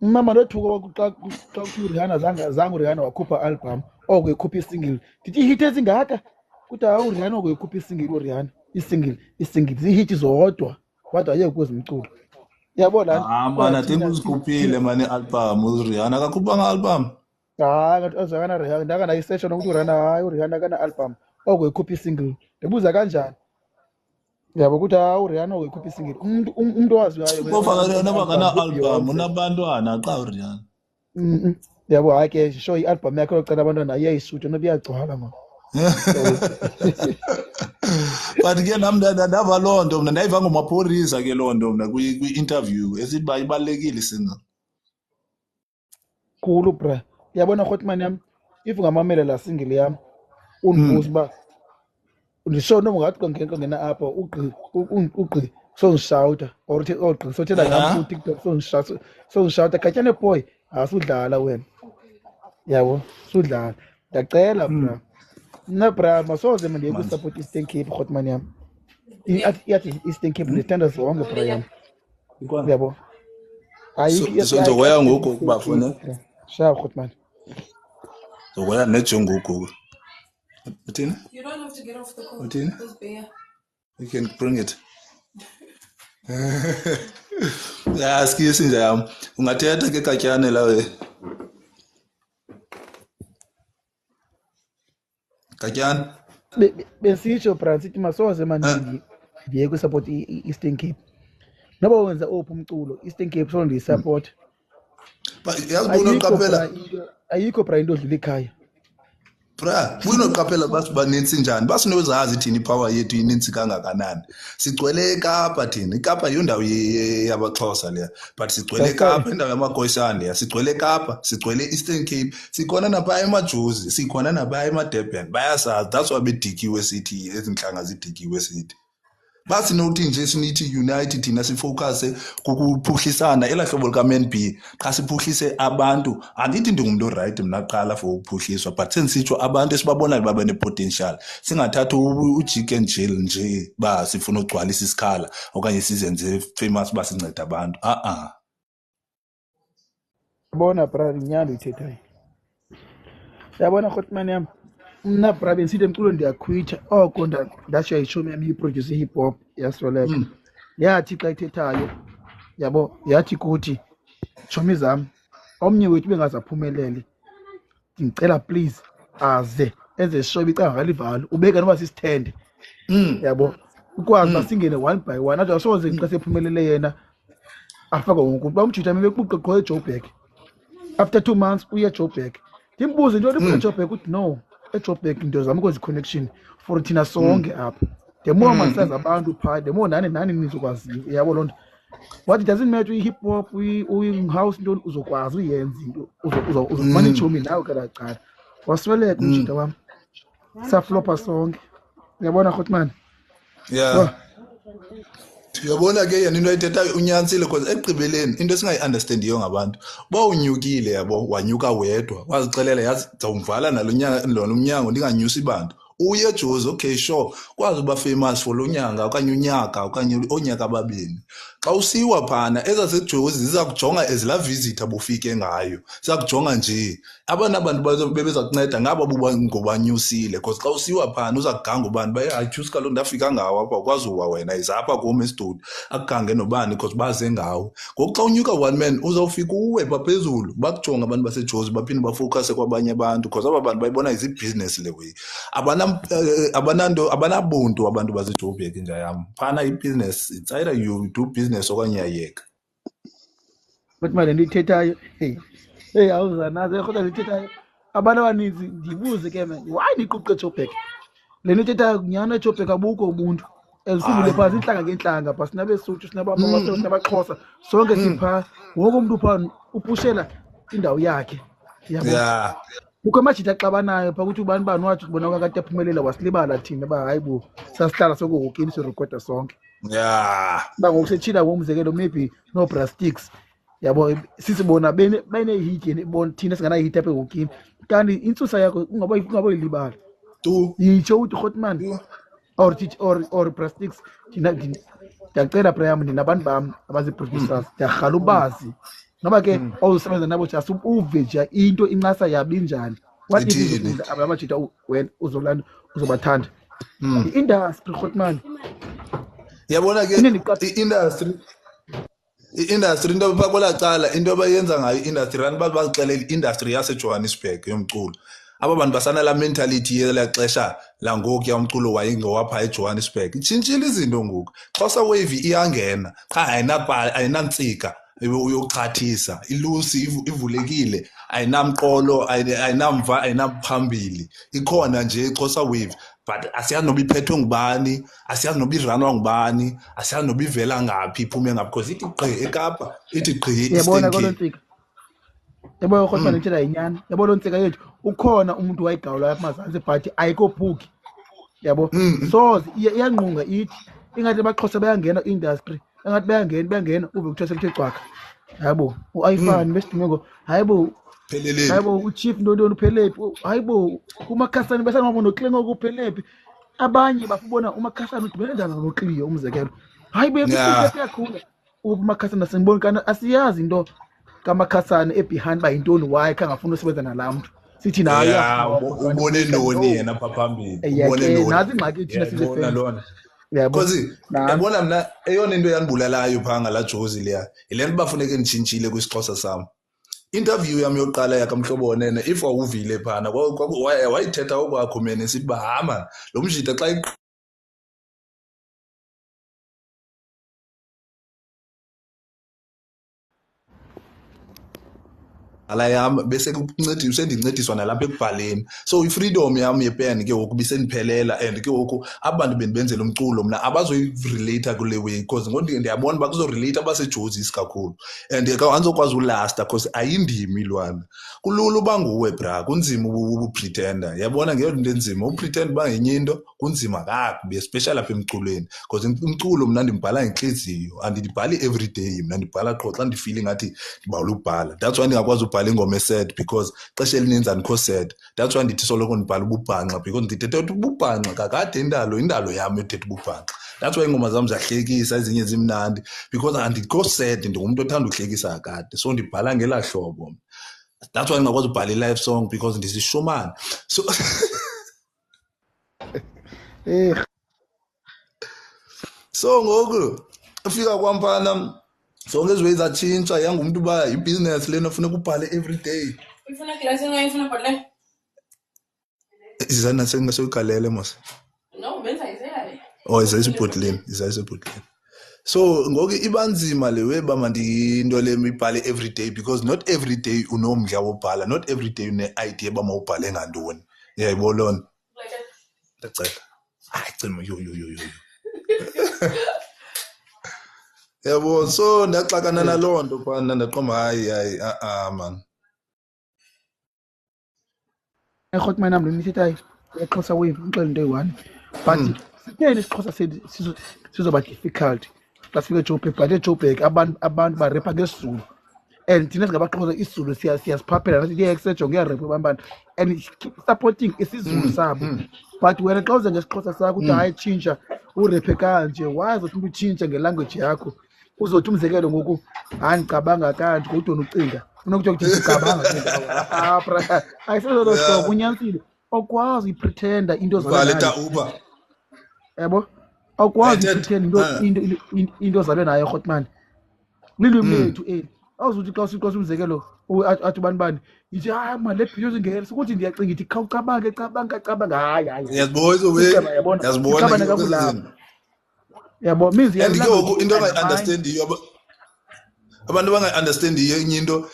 mama ndothuka xa uRihanna zange uRihanna wakhupha album oko ekhupha isingle ndithi hit ezingaka kuthi uRihanna oko ekhupha isingle uRihanna isingle zihit zodwa kodwa ayeke kuzimculo yabona mana think uzikhuphile mani album uRihanna akakhupha album ngathi azakana Rihanna ndaka nayisession ukuthi uRihanna kana album oko ekhupha isingle ndibuza kanjani yabo ukuthi uRihanna uyikhupha isingle umuntu owaziwayo ufaka Rihanna bakana album unabantwana xa uRihanna yabo hayi ke show i-album yakhe ocela abantwana iyayisutha nobiyagcwala mama but ke nami ndava loo nto mna ndayiva ngomaphorisa ke loo nto mna kwi-interview esithi uba ibalulekile isingle khulu bra yabona Hotman yam if ungamamela la single yam undibuza uba ndisho noma ungathi ngena apha ugqi songishawuta or ugqi sothela ngam ku-TikTok songishawuta Katyane boy asudlala wena yabo sudlala ndiyacela bra mna bra masoze mna ndiye kusupport Eastern Cape Hotman yam iyathi Eastern Cape ndithanda zonke bra yam yabo sozokwaya ngoku kubafuna sha Hotman zokwaya nejongoku Uthini? You don't have to get off the call. Uthini? There's beer. You can bring it. Ya skisi nje yami. Ungathetha ke Katyane lawe. Katyane. Besisho Francis ithi masoze manje ndiye ku support Eastern Cape. Noba wenza ophi umculo Eastern Cape so ndi support. Yazibona uqaphela. Ayikho bra into odlula ekhaya. Bra, unoqaphela bathi baninzi njani? Basinozazi thina ipower yethu ininzi kangakanani. Sigcwele eKapa thina. iKapa yindawo yabaXhosa leya. But sigcwele eKapa indawo yamaKhoyisane leya. Sigcwele eKapa, sigcwele Eastern Cape. Sikhona napha emaJozi, sikhona napha eMadurban. Bayasazi that's why bedikiwe sithi ezinhlanga zidikiwe sithi. Basi nothi nje sinithi unite thina sifocus ukuphuhlisana elahlobo likaMan B xa siphuhlise abantu andithi ndingumuntu right mina qala for ukuphuhliswa but sensitsho abantu esibabona babe nepotential singathatha ujike njel nje ba sifuna ugcwalisa isikhala okanye sizenze famous basinceda abantu Bona bra inyanda uyithethayo. Yabona khotman yami. Mna bra bensithi emculo ndiyakhwitha oko ndashiya ishomi yami iproduce hip hop yasoleka. Yathi xa ithethayo yabo yathi kuthi chomi zami omnye wethu bengazaphumelele. Ngicela please aze enze show icanga ngalivalo ubeka noba sisithende. Yabo ukwazi basingene one by one athi asoze xa sephumelele yena afaka wonke bamjutha mebebuqe gqoke eJoburg. After 2 months uye eJoburg. Ndimbuze into libuye eJoburg uthi no eJoburg into zami kwenza connection for thina sonke apha. The more masazi abantu phaa the more nani nizokwazi yabo lonto. What it doesn't matter hip hop uyi house into uzokwazi uyenza into uzomane chomi nawe kana cha. Wasweleka umjita wami. Saflopa sonke. Uyabona khotman? Yeah. Uyabona ke yena into ayithethayo unyanisile because ekugqibeleni into esingayi-understandiyo ngabantu unyukile yabo wanyuka wedwa wazixelela yazi zawumvala nalo umnyango ndinganyusi bantu uye eJozi okay sure kwazi uba famous for lo nyanga okanye unyaka okanye onyaka ababini xa usiwa phana ezaseJozi ziza kujonga ezila visitor bufike ngayo siyakujonga nje abantu bebeza kunceda ngaba ngobanyusile because xa usiwa phana uza kuganga ubani bayajuice kalo ndafika ngawo apha ukwazi uwa wena izapha kume studio akugange nobani because baze ngawo ngoku xa unyuka one man uzawufika uwe baphezulu bakujonga abantu baseJozi baphinde bafocus kwabanye abantu because aba bantu bayibona izibusiness le way abanabuntu abantu baseJoburg nje yami phana ibusiness it's either you do business okanye yayeka But manje ndithethayo hey awuzanaze kodwa ndithethayo abantu abaninzi ndibuze ke manje why niquqe eJoburg le nto ethethayo kunyana eJoburg abukho ubuntu ezifundile phasi inhlanga ngenhlanga phasi nabeSuthu sinabamaSotho sinabaXhosa sonke sipha wonke umuntu phaa upushela indawo yakhe yabo yeah ukho amajita axabanayo pha ukuthi ubani bani wathi kubona kade aphumelela wasilibala thina ba hayibo sasihlala sokuhokini sirecorda sonke yeah ngokusechila ngomzekelo maybe no Brastics yabo sisibona bene hit yena ibona thina singana hit apha ehokini kanti insusa yakho ungaboyilibala tu yitsho uthi Khotman or Brastics thina ndiyacela Brian ndinabantu bami abazi-producers ndiyarhala ubazi noma ke awusebenza nabo just uve nje into incasa yabi njani what if abamajita wena uzolanda uzobathanda i-industry Khotman yabona ke i-industry into bakwela cala into abayenza ngayo i-industry rani bazixelela i-industry yaseJohannesburg yomculo aba bantu basana la mentality yelaxesha la ngoku yomculo wayengowapha eJohannesburg itshintshile izinto ngoku Xhosa wave iyangena cha ayinantsika uyochathisa ilusi ivulekile ayinamqolo ayinamva ayinaphambili ikhona nje Xhosa wave but asiyazi noba iphethwe ngubani asiyazi noba iranwa ngubani asiyazi noba ivela ngaphi iphume ngaphi because ithi gqi eKapa ithi gqi yabona kolontsika yabo Khotman ngitshela inyani yabo lontsika yethu ukhona umuntu wayigawula lapha eMazantsi but ayikho bhuki yabo so iyanqunga ithi ingathi abaXhosa bayangena industry engathi bayangena ube kuthiwa sekuthe cwaka hayibo uIfan besidingeko hayibo pheleleni hayibo uChief Ndondoni Phelepi hayibo uMakhasana besanoma noKlengo kuPhelepi abanye bafubona uMakhasana udibene noKliyo umzekelo hayibo yakhula uMakhasana simbona kana asiyazi into kaMakhasana ebehind ba intoni why kangafuna usebenza nalamuntu sithi nayo ubone noni yena pha phambili ubone noni nazi ingxaki thina sizefana lona because yabona mina eyona into yanibulalayo phanga la Jozi leya ilento bafuneke nitshintshile kwisixhosa sami interview yami yoqala yakamhlobo wonene if awuvile phana wayithetha okwakho mina sithi bahama lo mjita xa ala yami bese usendincediswa nalapha ekubhaleni so ifreedom yami yepen ke ngoku biseniphelela and ke ngoku abantu benzela umculo mina abazoyirelate kule way because ngoba ndiyabona bakuzorelate abaseJozi isikakhulu and anzokwazi ulasta because ayindimi ilwana kulula uba nguwe bra kunzima ubupretender yabona ngeyo into enzima upretend bangenye into kunzima kakubi especially lapha emculweni because umculo mina ndimbhala ngenhliziyo andibhali every day mina ndibhala qho xa ndifeel ngathi ndibawula ubhala that's why ndingakwazi ubhala ubhala ingoma esed because xesha elininzi andikho sad. That's why ndithi soloko ndibhala ububhanxa because ndithethe ukuthi ububhanxa kakade indalo yami ethethe ububhanxa. That's why ingoma zami ziyahlekisa ezinye zimnandi because andikho sad, ndingumuntu othanda ukuhlekisa kakade, so ndibhala ngela hlobo. That's why ngakwazi ubhala i-live song because ndisishomani. So so ngoku ufika kwampana zonke eziwe zatshintsha yangumuntu uba ibhizinesi lena funeka ubhale every day. Ufuna klasi ngayo ufuna bhale? Izana sengasoyigalele mos. No, benza izela. Oh, izayisibhodleni. So ngoku ibanzima lewe ba mandinto le mibhale every day because not every day unomdla wobhala, not every day une-idea ba mawubhale ngantoni. Yayibolona. Ndacela. Hayi cima yo. Yabo, so ndaxakana naloo nto phana ndaqomba hayi man. Ekhotma nami nithethayo yaxhosa wave ngixela into eyi-1 but sitheni isixhosa sizoba difficult xa sifike eJoburg, but eJoburg abantu barepha ngesizulu and thina singabaxhosa isizulu siyasiphaphela nasithi yesejo ngiyarepa bambani and supporting isizulu sabo. But wena xa uze ngesixhosa sakho uthi hayi tshintsha urephe kanje, wazothi umntu utshintsha ngelanguage yakho uzothi umzekelo ngoku hayi ngicabanga kanje kodwa ucinga unokuthiwa kuthi ucabanga ayisezolo hlobo unyanisile awukwazi uyipretenda into Uber. Yabo awukwazi uyipretenda into ozabe nayo Khotman lilwimi lethu eli awuzuthi xa umzekelo athi bani yithi hayi man le bhiyo zingekela ukuthi ndiyacinga ithi cabanga hayi yazibona yabo means and ngoku into angayiunderstand iyo abantu bangayiunderstand enye into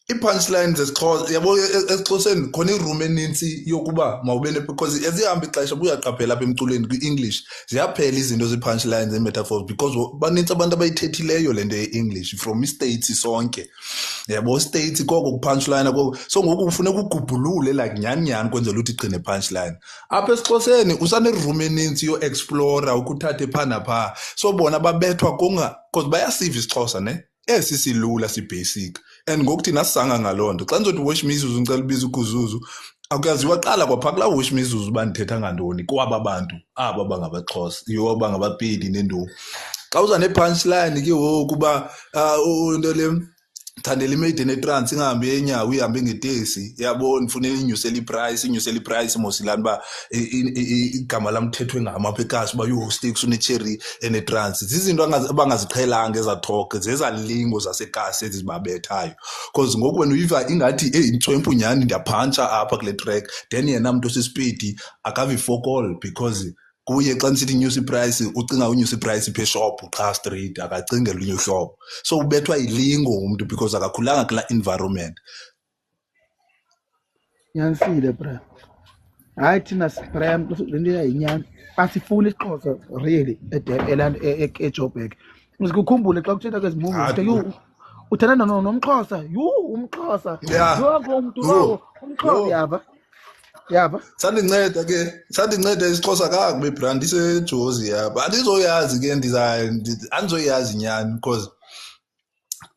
i-punchlines zesixhosa yabo esixhoseni khona iroom eninzi yokuba mawube because ezihamba ixesha buyaqaphela apha emculweni kwi-English ziyaphela izinto ze-punchlines and-metaphors because baninzi abantu abayithethileyo le nto ye-English from i-states sonke yabo states koko ku-punchline koko, so ngoku kufuneka ugubhulule like nyani kwenzela ukuthi igcine punchline. Apha esixhoseni usaneroom eninzi yo-explora ukuthathe phaa naphaa, so bona babethwa because bayasiva isixhosa ne esi silula si-basic and ngoku thina sisanga ngaloo nto xa ndizothi wash mizuzu ngicela ubiza ukuzuzu akuyaziwa qala kwaphaa kulaa wash mizuzu uba ndithetha ngantoni kwaba bantu aba bangabaxhosa yiwo bangabapedi nentoni. Xa uza ne-punchline ke woku uba into le thandela imade netrans ingahambi yenyawo ihambe ngetesi yabo ndifunela inyusela iprice mosilani uba igama lamthethwe ngama apha ekasi uba yo-sticks une-cherry enetrans. Zizinto abangaziqhelanga ezathoke zezalingo zasekasi ezibabethayo because ngoku wena uyiva ingathi intswempu nyhani ndiyaphantsa apha kule track then yena mntu osisipidi akavi-focal because kuye xa ndisithi inyusa iprice ucinga unyusa iprice phe shop qha straight akacinge lunye uhlobo, so ubethwa ilingo umntu because akakhulanga kula environment. Nyanisile bra hayi thina sibrem lento yayinyani asifuni isixhosa really eJoburg. Ngikukhumbule xa kuthetha kwezi movies uthanda nomxhosa umxhosa yonke umuntu umxhosa yaba sandinceda isixhosa kakubi brand isejozi yaba andizoyazi ke andizoyazi nyani because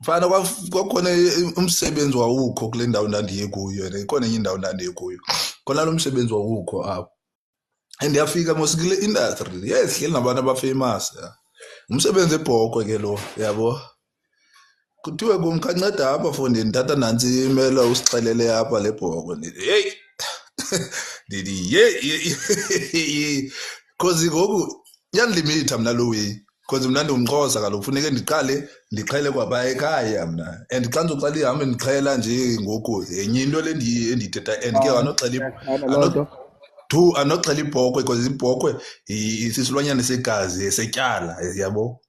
fana kwakhona umsebenzi wawukho kule ndawo ndandiye kuyo ikhona enye indawo ndandiye kuyo khona lo msebenzi wawukho apho and ndiyafika mosikile industry sihleli nabantu abafamous umsebenzi ebhokwe ke lo yabo kuthiwe kumkanceda apha fondeni tata nantsi imela usixelele apha le bhokwe hey ndithi because ngoku yandilimita mna lo way because mna ndingumxhosa kaloku kufuneke ndiqale ndixhele kwapha ekhaya mna and xa ndizoqala ihambe ndixhela nje ngoku yenye into le endiyithetha and ke anoxhela ibhokhwe because ibhokhwe isisilwanyana segazi esetyala yabo,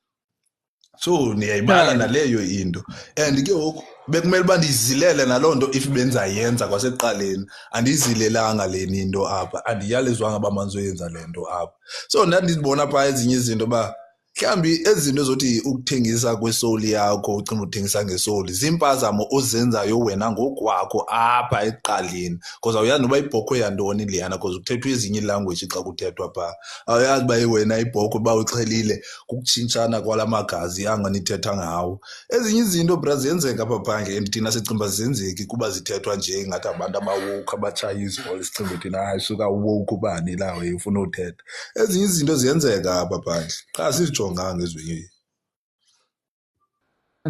so niyayibala naleyo into and ke ngoku bekumele uba ndizilele naloo nto if benzayenza kwasekuqaleni andizilelanga leni into apha andiyalizwanga uba mandizoyenza le nto apha, so ndandizibona phaa ezinye izinto uba mhlambi ezinto zothi ukuthengisa kwesoul yakho ucima uthengisa ngesoul zimpazamo ozenzayo wena ngokwakho apha eqaleni because awuyazi noba ibhokhwe yantoni leyana because kuthethwa ezinye ilanguage xa kuthethwa phaa awuyazi uba wena ibhokhwe uba uxhelile kukutshintshana kwala magazi anga nithetha ngawo ezinye izinto bra ziyenzeka apha phandle and thina sicimba zenzeki kuba zithethwa nje ngathi abantu abawoke abatshaya izolo sicimba thina hayi suka uwoke ubani lawe ufuna uthetha ezinye izinto ziyenzeka apha phandle xa sizijonganga ezwenye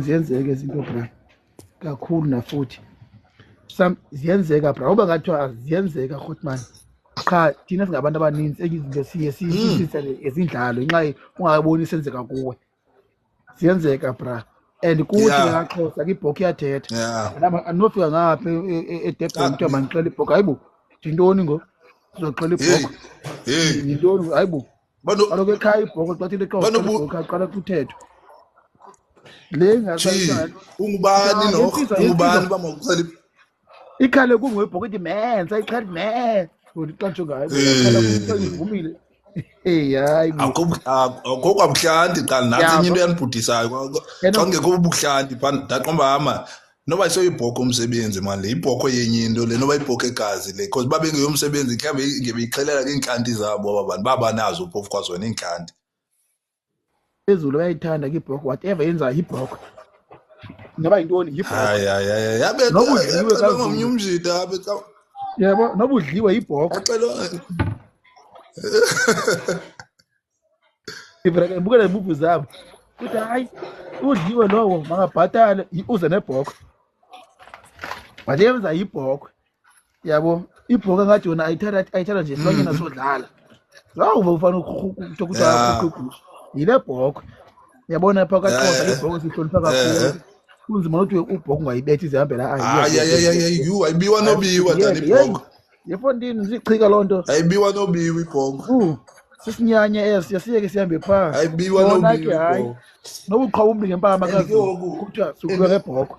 ziyenzeka izinto bra kakhulu nafuthi ziyenzeka bra uba ngathiwa ziyenzeka Khotman cha thina singabantu abaninzi izinto siye sisithe ezindlalo inxa ungaboni senzeka kuwe ziyenzeka bra and kuthi ngaqhosa ibhoku iyathetha anofika ngapha eDurban kuthiwa mandixela ibhoku hayibo intoni ngo sizoxela ibhoku intoni hayibo kaloku ekhaya ibhoku xa thile xoxa aqala kuthethwa le ngasayi ungubani no ungubani bamawuxela ikhale kungwebhoku ithi menza iqhathi me uqatsho ngayo khala kuvumile hayi akho kwabuhlanti qala nathi enye into yanibhudisayo xa ngekho ubuhlanti phana ndaqomba ama noba isoyibhoko umsebenzi manje le ibhoko yenye into le noba ibhoko egazi le because babe ngeyomsebenzi mhlawumbe ngebeyixhelela kwiinklanti zabo aba bantu babanazo phofu kwazi wena iinklanti phezulu bayayithanda ibhoko whatever yenza ibhoko noba yintoni ibhoko yabe ngomnye umjida abe yebo noba udliwe ibhoko ibreke mbukele imbuvu zabo kuthi hayi udliwe lowo mangabhatale uze nebhoko wayenza ibhoko yabo ibhoko ngathi yona ayithatha nje silwanyana sodlala zawuva ufana ukuthokutha yile bhoko yabona phakathi kwaXhosa ibhoko sihlonipha kakhulu kunzima ukuthi ubhoko ungayibethi zihambela ayibiwa nobiwa tani ibhoko yefondini zichika loo nto ayibiwa nobiwa ibhoko sisinyanya siyasiyeke sihambe phaa ayibiwa nobiwa ibhoko nobuqhwa umbi ngempama kuthiwa sukuba ngebhoko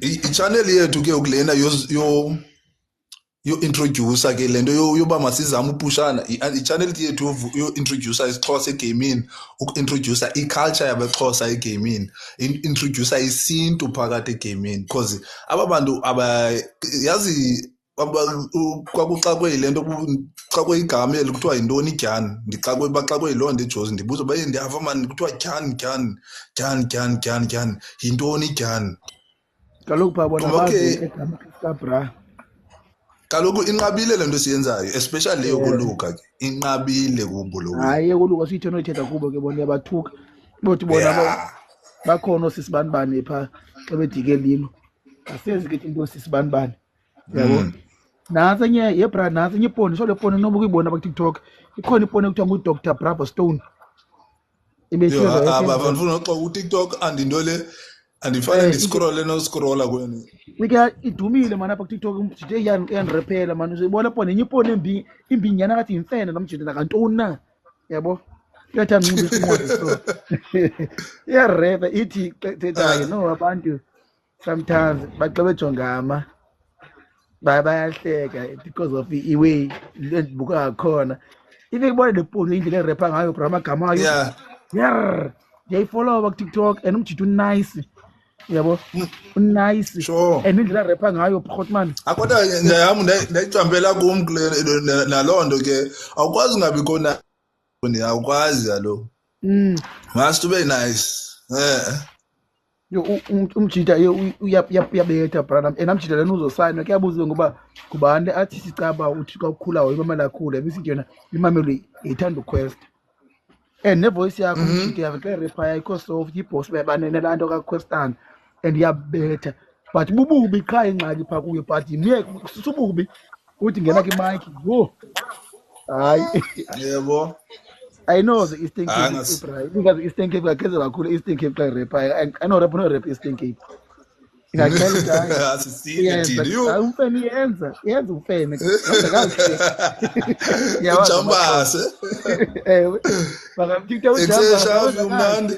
i-channel yethu ke ukulena yo introducer ke lento yoba masizama upushana i-channel yethu yo introducer isiXhosa egaming uku-introducer i-culture yabeXhosa egaming introducer isintu phakathi egaming because aba bantu abayazi kwakuxakwe lento xa kweyigama kuthiwa yintoni igyani baxakwe yiloo nto eJozi ndibuza uba ndiyava mani kuthiwa gyani yintoni igyani kaloku phaa bona bazi egama kabra kaloku inqabile lento siyenzayo especially yokuluka ke inqabile kubo lo hayi yokuluka siyithona uthetha kubo ke bona yabathuka bothi bona bakhona osisibanibane phaa xa bedike lilo asenzi ke into osisibanibane yabo nansi enye yebra nansi enye iponi so le poni noba ukuyibona kuTikTok ikhona iponi ekuthiwa nguDr Bravo Stone abafuna xa kuTikTok andinto le andifane ndiscrolle no-scrolla kwenu ike idumile mani apha kuTikTok umjide iyandirephela mani uzibona poni enye iponi imbinyana kathi yimfene namjide nakantoni na yabo iyathanda unxiba isinqodi so iyarepha ithi thethayo no abantu sometimes baxa bejongama bayahleka because of iway endibuka ngakhona ibe kubona le poni indlela erepha ngayo bra amagama ayo ndiyayifollowa kuTikTok and umjide unice yabo unice sure and indlela repha ngayo Khotman akodwa njayami ndayicambela kum naloo nto ke awukwazi ungabi khona awukwazi yalo must be nice umjida uyabetha brother and amjida lena uzosayina kuyabuza ngoba kubani athi sicaba uthi kakhulayo imamela khulu ebisithi yona imamelo ithanda uquest and nevoice yakho umjida yave repha yakho soft iboss bebanene lanto kaQuestan and yabetha but bububi qha ingxaki pha kuyo but imiye sububi uthi ngena ki-mic hayi yebo I know the Eastern Cape because Eastern Cape akeze kakhulu Eastern Cape xa rap I know rap no rap Eastern Cape ingakhala umfene yenza umfene ujambase bakamthitha ujambase umnandi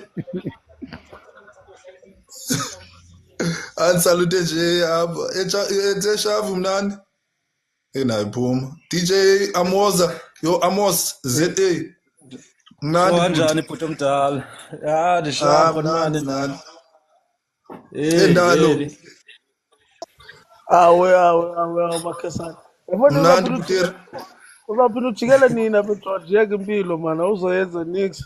ansalute nje apha eteshavu mnandi enayiphuma DJ Amoza yo Amos ZA Mnandi bhuti. Kanjani bhuti omdala? Ya ndishambo Mnandi mani. mnandi. Hey. awe makhesana yabona Mnandi bhuteri. uzaphinda ujikele nina beJorge impilo man awuzoyenza nix.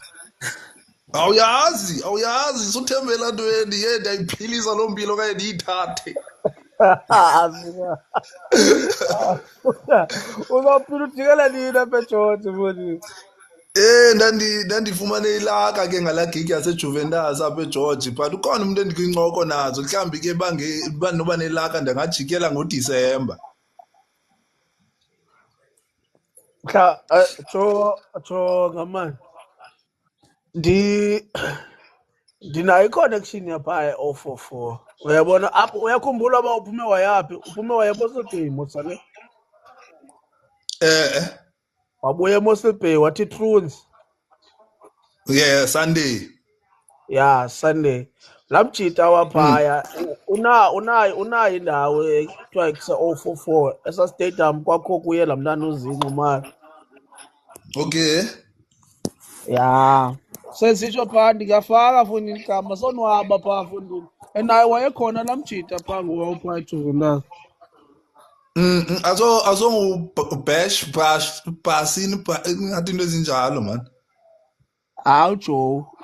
Awuyazi suthembela ntweni ye ndiyayiphilisa loo mpilo okanye ndiyithathe. Uzaphinda ujikele nina beJorge mfowethu. Ndandifumane ilaka ke ngalaa gig yaseJuventus apha eGeorge but ukhona umuntu endikwincoko nazo mhlawumbi ke noba nelaka ndingajikela ngoDisemba. Jonga man ndinayo i-connection yapha e-044 uyabona apho uyakhumbula uba uphume waya Bay mosane wabuya eMossel Bay wathi Troons Yeah, Sunday. ya Sunday lamjita waphaya unayo indawo ekuthiwa kuse-044 esa stadium kwakho kuye laa mntana uzinco mani. Okay. Ya sesitsho phaa ndingafaka fondini igama sonwaba phaa fondini and naye wayekhona lamjita phaa ngowawuphaa eJuventus. Bash basini ngathi into ezinjalo man.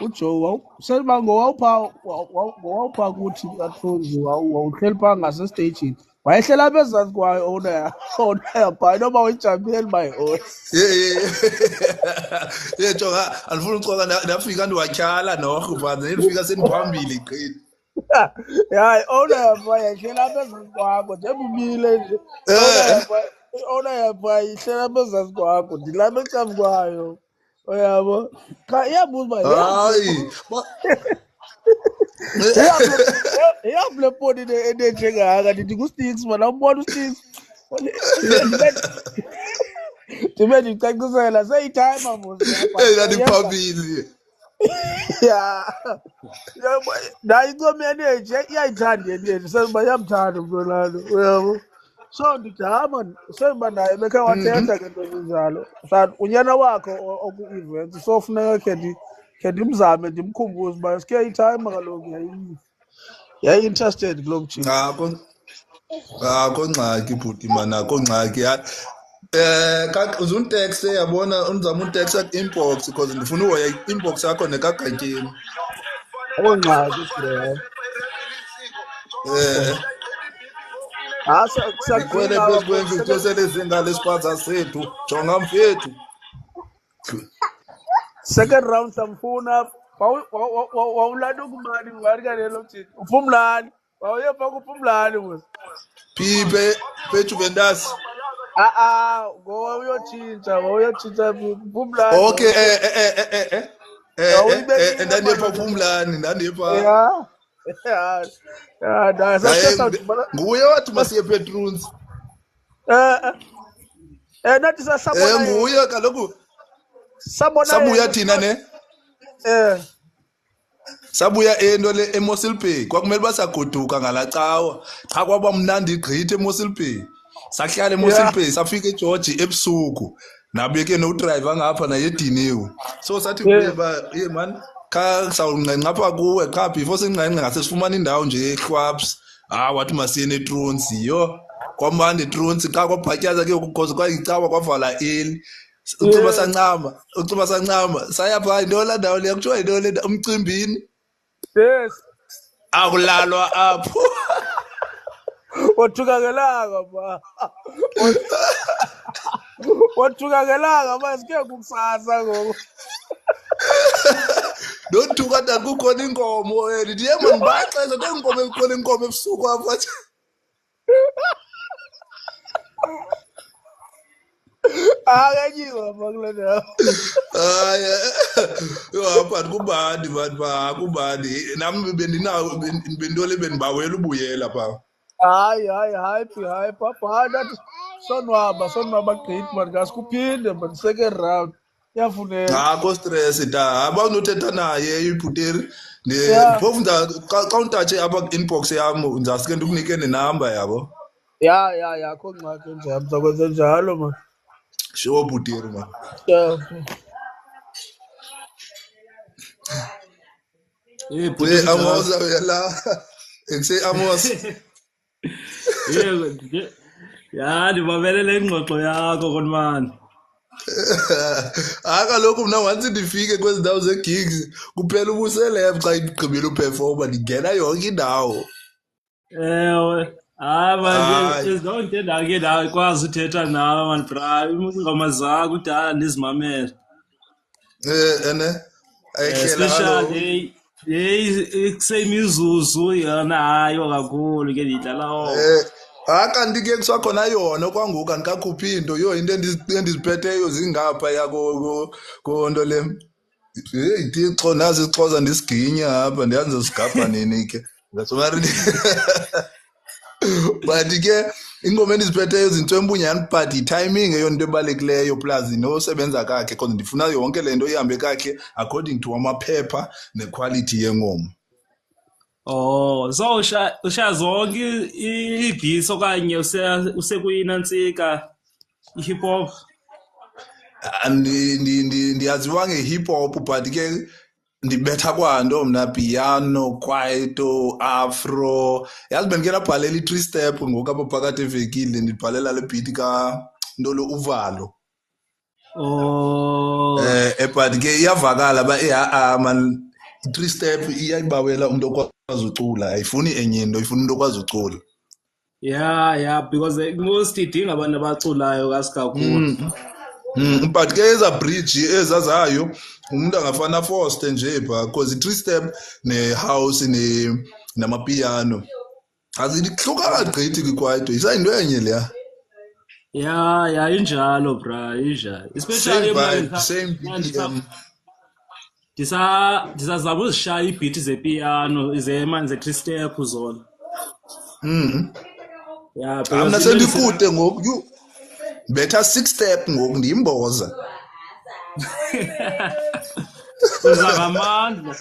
uJoe seliba ngowawuphaa kuthi kaTronzi wawuhleli phaa ngasesteyijini wayehlela apha ezantsi kwayo owner yabhayi noba uyijameli my own. Yeah, jonga andifuna ucoka ndafika ndiwatyhala norho but ndifika sendiphambili gqini. Ya owner yabhayi yayihlela apha ezantsi kwakho njebumile nje owner yabhayi ihlela apha ezantsi kwakho ndilapha ecambi kwayo uyabo cha iyabuza uba Hayi. iyaphi le poni enenjengaka ndithi nguStix mana umbona uStix ndibe ndicacisela seyitime Ndandiphambili. ya nayo incomi yenenje iyayithanda yenenje seliba iyamthanda umntolalo uyabo so ndijama seliba naye bekhe wathetha ke nto ezinjalo unyana wakhe oku-events so funeka khe ndimzame ndimkhumbuze uba sikhe itime kaloku yayi-interested kulo mjini. Akho ngxaki bhuti man akho ngxaki. Uzuntexe yabona undizama untexa inbox because ndifuna uhoya inbox yakho nekagatyeni. Akho ngxaki bro. Ndikhwele phezu kwendlu ucosele zingale isiphaza sethu jonga mfethu. Second round samfuna wawulanda ukumani ngarikanelo mjini uphumlani wawuyepha kuphumlani mos Phipe beJuventus. wawuyotshintsha uphumlani. Okay ndandipha uphumlani ndandipha. Nguye wathi masiye Petrons. Nathi sasabona nguye kaloku sabona sabuya thina ne sabuya ento le eMossel Bay kwakumele basagoduka ngalacawa cha kwaba mnandi gqithe eMossel Bay sahlala eMossel Bay safika eGeorge ebusuku nabeke no driver ngapha naye ediniwe so sathi kuye ba ye man kha sawunqenqa apha kuwe cha before sinqenqa ngase sifumana indawo nje eHwabs wathi masiyene eTrons yo kwamanje eTrons cha kwabhatyaza ke because kwayicawa kwavala eli ucuba sancama saya pha indola ndawo le kuthiwa indola umcimbini. Yes. Akulalwa apho. Wathukakelanga ba. Wathukakelanga ba sike kukusasa ngoku. Ndothuka ndakukhona inkomo ndithi yema ndibaxesha nenkomo ekhona inkomo ebusuku apha. Akanyiwe bakule ndawo. Hayi apha kubandi bantu kubandi nami bendole bendibawela ubuyela pha. Hayi papa nathi sonwaba great man kasikuphinde but second round yafuneka. Akho stress da abawunothetha naye ibhuteri phofu xa untatshe apha inbox yam ndizasike ndikunike nenamba yabo. Ya akho ngxaki njalo mzakwenza njalo man. Sure bhuteri man. Yeah. bhuti Amos uyala. Ekuse Amos. ya ndibamele le ngxoxo yakho konmani. Kaloku mna once ndifike kwezi ndawo ze-gigs kuphela ubuselef xa igqibile uperforma ndingena yonke indawo. Ewe manje izonke ndake ndakwazi uthetha nawe mani bra, iingoma zakho kudala ndizimamela. Especially kuseyimizuzu yona hayo kakhulu ke ndiyidlala oko. Kanti ke kusakhona yona okwangoku andikakhuphi into into endiziphetheyo zingaphaya konto le. Heyi Thixo, nazi isiXhosa ndisiginya apha ndiyazi sigabha nini ke. But ke ingoma endiziphetheyo zintswempunyani, but i-timing eyona into ebalulekileyo plus nosebenza kakhe because ndifuna yonke le nto ihambe kakhe according to amaphepha nequality yengoma. So usha zonke i-beats okanye usekuyinantsika i-hip hop? Ndiyaziwa nge-hip hop but ke ndibetha kwanto mna, piano, kwaito, afro. Yazi bendike ndabhalela i-3 step ngoku apha phakathi evekile, ndibhalela le beat Ntolo Uvalo. But ke iyavakala uba man i-3 step iyayibawela umuntu okwazi ucula, ayifuni enye into, ifuna umuntu okwazi ucula. Yeah, because most idinga abantu abaculayo kasikakhulu. But ke eza bridge ezazayo umuntu angafana forced nje pha because i-3 step ne-house namapiano azihluka gqithi kwikwaito, isayinto enye leya. Yeah, injalo bra, injalo. Especially ndisazama uzishaya iibhiti zepiano ze-3 step zona. Yeah, mna sendikude ngoku betha 6 step ngoku ndiyimboza. Uzangamandla.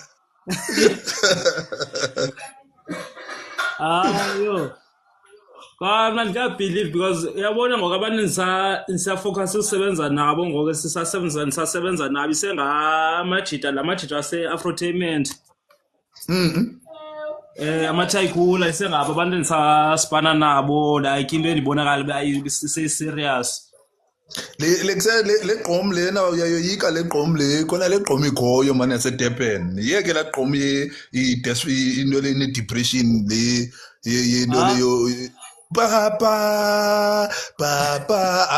Mna ndiyabelieve because uyabona ngoku abantu nisafocus usebenza nabo ngoku sisasebenza nabo isengamajita, la majita ase-afrotainment. Amatycoon isengabo abantu endisasipana nabo, like into endibonakala uba seyiserious. Le gqom lena uyayoyika, le gqom le khona le gqom ikhoyo mani yaseDurban. Yeke laa gqom into le ne-depression le yento leyo papa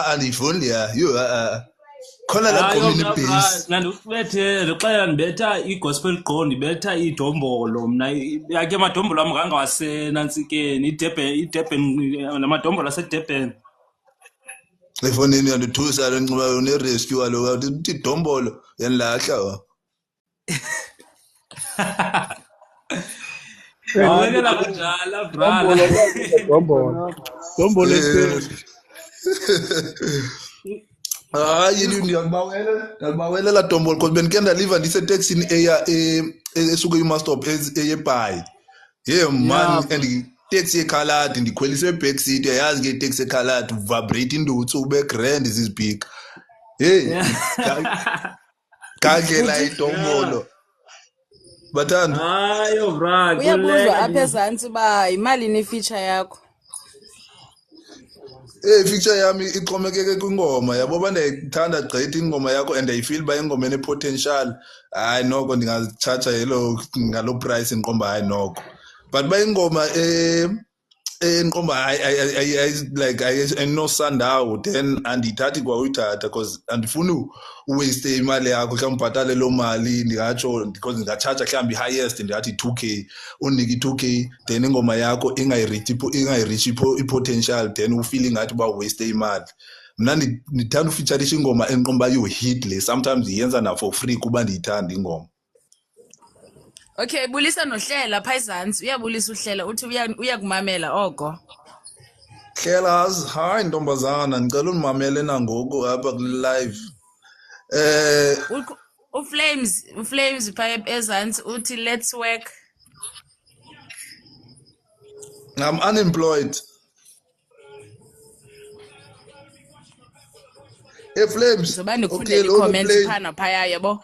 andiyifuni leya khona laa gqom ine-bass. Nandikubethele xa ndibetha i-gospel gqom ndibetha idombolo mna, yakhe amadombolo am ngangawasenantsikeni iDurban, namadombolo aseDurban. Efonini yandithusa le nxiba une-rescue kaloku athi idombolo yanilahla wa. Awekela kanjalo brala. Dombolo Hayi ndiyakubawelela dombolo because bendike ndaliva ndiseteksini esuke iMastop eyeBhayi. Man, and iteksi ekhaladi ndikhwelise back seat, yazi ke iteksi ekhaladi vibrate induthu ube grand zizibhika. Kakela idombolo. Bathanda. Hayo bra. Uyabuzwa apha ezantsi uba yimalini ifeature yakho? Feature yami ixhomekeke kwingoma yabo, bandayithanda gqithi ingoma yakho and I feel ba ingoma ene-potential, hayi noko ndingachacha ngalo price ndiqomba hayi noko. But ba ingoma ndiqomba like ayinosandawo then andiyithathi kwa uyithatha because andifuni uwaste imali yakho, mhlawumbi ubhatale loo mali ndingatsho because ndingatshaja mhlawumbi i-highest ndingathi 2K, unike i-2K then ingoma yakho ingayirichi i-potential then ufile ngathi uba waste imali. Mna ndithanda ufeaturisha ingoma endiqomba yo-hit le, sometimes yenza na for free kuba ndiyithanda ingoma. Okay, bulisa noHlela pha ezantsi, uyabulisa uHlela uthi uyakumamela oko. Hlelas, hayi ntombazana ndicela undimamele nangoku apha live. uFlames pha ezantsi uthi let's work. I'm unemployed. Flames. Zoba ndikufundela i-comment phana phaya yabo.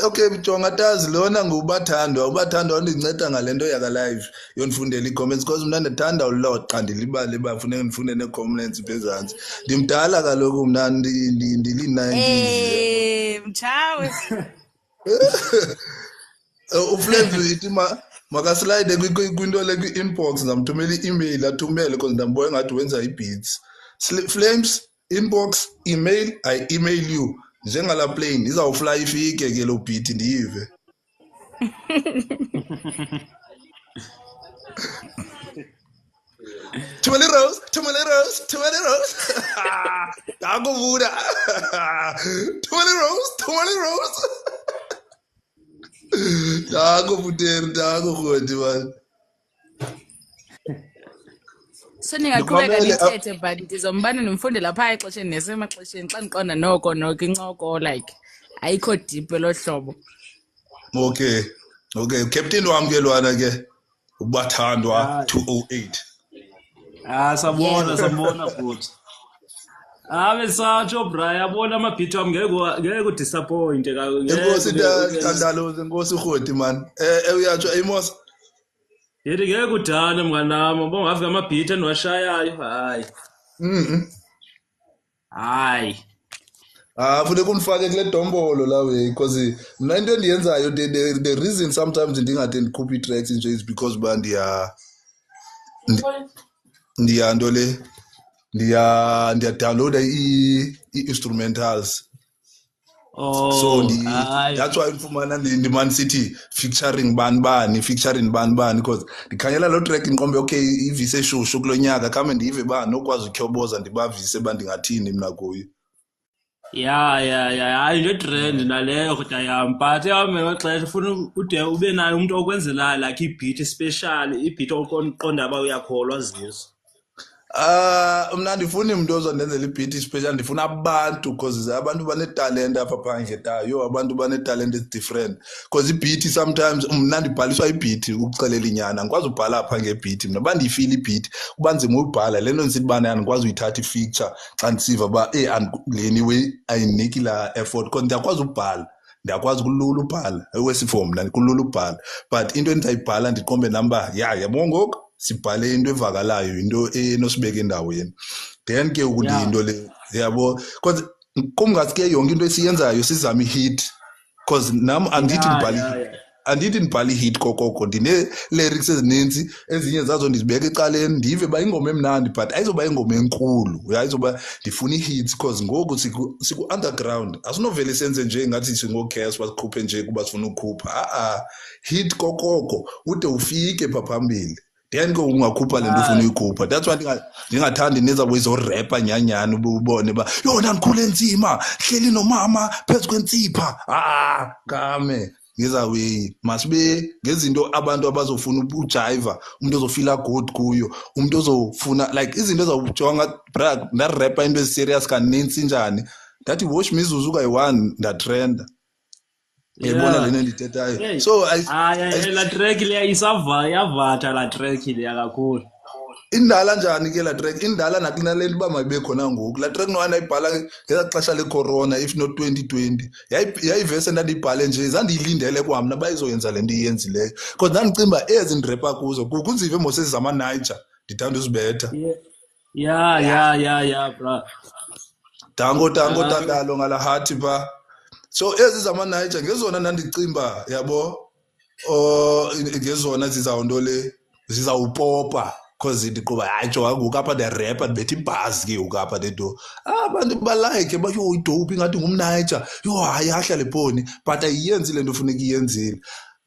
Okay Mjonga tazi lona ngubathandwa undinceda ngalento yaka live yonifundela i-comments because mna ndithanda uloqa ndilibale bafuneka ndifunde nee-comments phezantsi ndimdala kaloku mna ndili-90s mtshawe uFlames ithi makaslide kwinto le kwi-inbox ndamthumela i-email athumele because ndambona ngathi wenza i-beats. Flames inbox email I email you njengala plane izawufly ifike ke lo beat ndiyive. Tumele Rose ndakuvuda Tumele Rose ndakuvuderi man. So ningaqhubeka nithethe but ndizombane nimfundela phaa exesheni nesemaxesheni xa ndiqonda noko incoko like ayikho deep elo hlobo. Okay captain wami ke lwana ke ubathandwa 208. Sabona futhi. Besatsho bra yabona amabhithi wami ngeke udisappoint Enkosi Thandaloze Nkosi Rhodi man. Uyatsho Amos. Yethi ngeke udane mnganami bongafika amabhithi endiwashayayo hayi. Hayi. Funeka unifake kule dombolo la we because mna into endiyenzayo the reason sometimes ndingade ndikhuphe tracks nje is because ba ndiya download i-instrumentals. So that's why ngifumana ndimani sithi featuring bani because ndikhanyela lo track inqombe okay ivise shushu kulonyaka kame ndive ba nokwazi ukyoboza ndibavise bandingathini mina kuyo. hayi nje trend naleyo kodwa yampathe yami ngexesha ufuna ude ube nayo umuntu okwenzela like i-beat special i-beat oqonda aba uyakholwa zizo. Mna ndifuna umuntu ozondenzela i-beat special ndifuna abantu because abantu banetalent apha phandle tayo abantu banetalent is different because i-beat sometimes mna ndibhaliswa i-beat ukucelela inyana ngikwazi ubhala apha nge-beat mna bandiyifeel i-beat kuba nzima uyibhala lento ndisithi bana andikwazi uyithatha i-feature xa ndisiva ba leni way ayiniki la effort because ndiyakwazi ubhala ndiyakwazi kulula ubhala ewesifo mna kulula ubhala but into endizayibhala ndiqombe number yabona ngoku sibhale into evakalayo into enosibeka endaweni then ke ukuthi into le yabo because kumngasike yonke into esiyenzayo sizama i-hit because nami andithi ndibhala i-hit kokoko ndine lyrics ezininzi ezinye zazo ndizibeka ecaleni ndive ba ingoma emnandi but ayizoba ingoma enkulu ayizoba ndifuna i-hits because ngoku siku-underground asinovele senze nje ngathi singo-cash basikhuphe nje kuba sifuna ukukhupha hit kokoko ude ufike pha phambili then ke ungakhupha lento ufuna uyikhupha. That's why ndingathandi nezabo izorapper nyanyana ubone ba yona ndikhule enzima hleli nomama phezu kwensipha kame ngizawe masibe ngezinto abantu abazofuna ujiva umuntu ozofila good kuyo umuntu ozofuna like izinto ezabujonga bra ndarapper into serious kaninzi njani ndathi wash mizuzu kayi1 ndatrenda. Yebona lena ndithethayo so la track le yavatha la track le kakhulu indala njani ke la track indala nakunale liba mayibe khona ngoku la track nowana ayibhala ngexesha le corona if not 2020 yayivese ndandibhale nje zandiyilindele kwami nabayizoyenza lento iyenzileyo because ndandicimba ezi ndirapper kuzo kunzive mose zama Niger ndithanda uzibetha bro tango Thandalo ngala heart ba. So ezi zama Niger ngezona nandicimba yabo ngezona zizawupopa because ndiqoba hayi jonga ngoku apha the rapper bethi buzz ke ukapha lento abantu balike bayo idope ngathi ngumNiger hayi ahlale phone but ayiyenzi lento ufuneka iyenzile.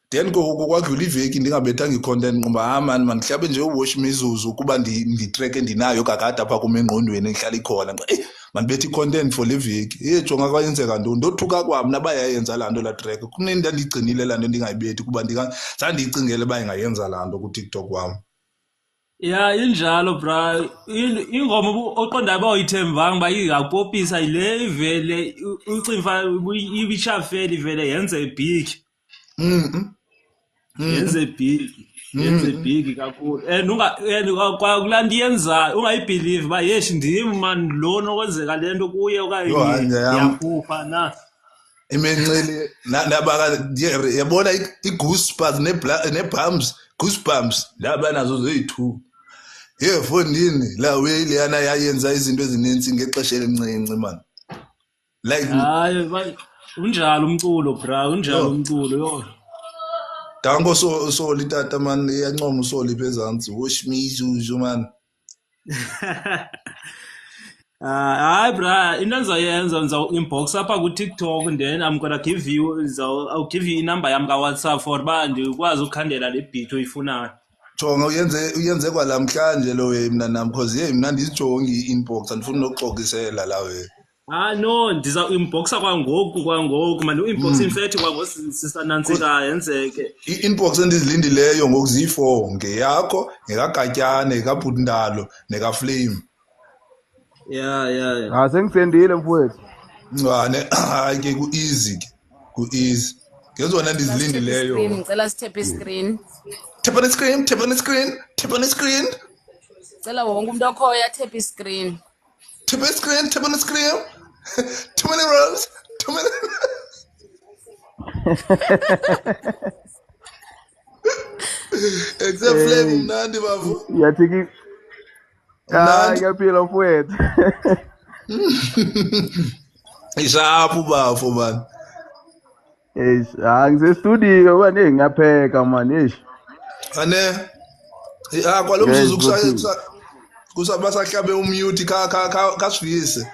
Then kwadlula iveki ndingabethanga i-content ngoba man ngihlabe nje uwash mizuzu kuba ndi-track endinayo kakade apha kum engqondweni ngihlala ikhona mandibethe i-content for le veki jonga kwayenzeka ntoni ndothuka kwami nabayayenza laa nto la track kunento ndiyigcinile laa nto ndingayibethi kuba ndiyicingele uba ingayenza laa nto kuTikTok wam. Injalo bra ingoma oqondayo bawuyithembanga ba ingakupopisa ile ivele ucimfa ibishafela ivele yenze big yenze big kakhulu kulaa nto yenza ungayibhilivi uba yeshi ndim man lona okwenzeka le nto kuye okanye ndiyakhupha na imencele nabaka yabona i-goosebumps ne-bumps goosebumps laba nazo zoyi-2 yefondini la uyileyana yayenza izinto ezininzi ngexesha elincinci man like hayi unjalo umculo bra unjalo umculo yo dango soli tata man iyancoma usoli phezantsi woshmizuzu man hayi bra into endizayenza ndiza-inbox apha ku-TikTok and then I'm gonna give you I'll give you inumber yam ka-WhatsApp for uba ndikwazi ukukhandela le beat oyifunayo. Jonga uyenze kwalamhlanje lo we mina nami because mina ndizijonge i-inbox andifuni nokuxokisela la we. No ndiza-inboxa kwangoku mani u-inbox infethi kwangoku sisanantsika yenzeke. I-inbox endizilindileyo ngoku ziyi-4 ngeyakho ngekagatyane ngekabhutindalo nekaflame. Yeah. Sengisendile mfowethu. Ngwane hayi ke ku-easy ngezona ndizilindileyo. Ngicela sithephe iscreen. Tap on the screen. Cela wonke umuntu okhoyo athephe iscreen. Tap on the screen. Too many rows. Except Flame mnandi bavu. Yathiki. Ngiyaphila mfowethu. Ishapu bavu man. Ngisestudio bani ngiyapheka man Ane kwalomzuzu kusabasahlabe umute kasivise.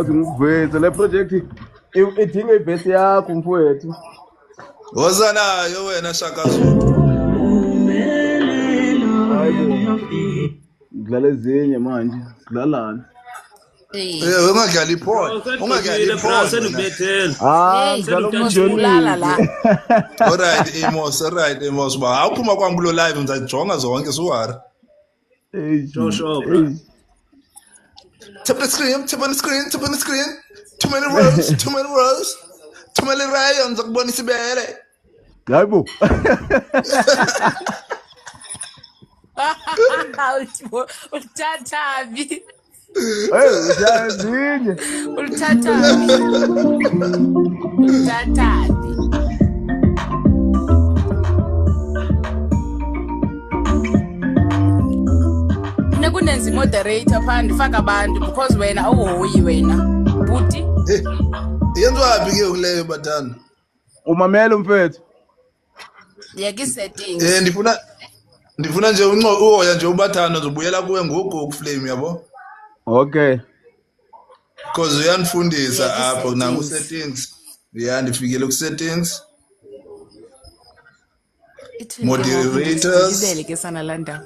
Ngikuveze le project idinga ibhesi yakho mfowethu. Woza nayo wena Shaka Zulu. Ngidlala ezinye manje sidlalana. Ungadlala iphone. Ulala la. Alright Amos ba awuphuma kwami kulo live ngizajonga zonke suwari. Sure bro. Tap on the screen. Too many rows. Too many rayons akubona isibele. Hayibo. Ulithathabi. Uyazinye. Ulithathabi. Kunenza moderator phandi faka abantu because wena awuhoyi wena buti yenziwa phi ke kuleyo batana umamela mfethu yeke settings ndifuna nje uhoya nje ubathana uzobuyela kuwe ngoku ku-Flame yabo okay because uyanifundisa apho nangu settings ndifikele ku-settings moderators ibele ke sana landa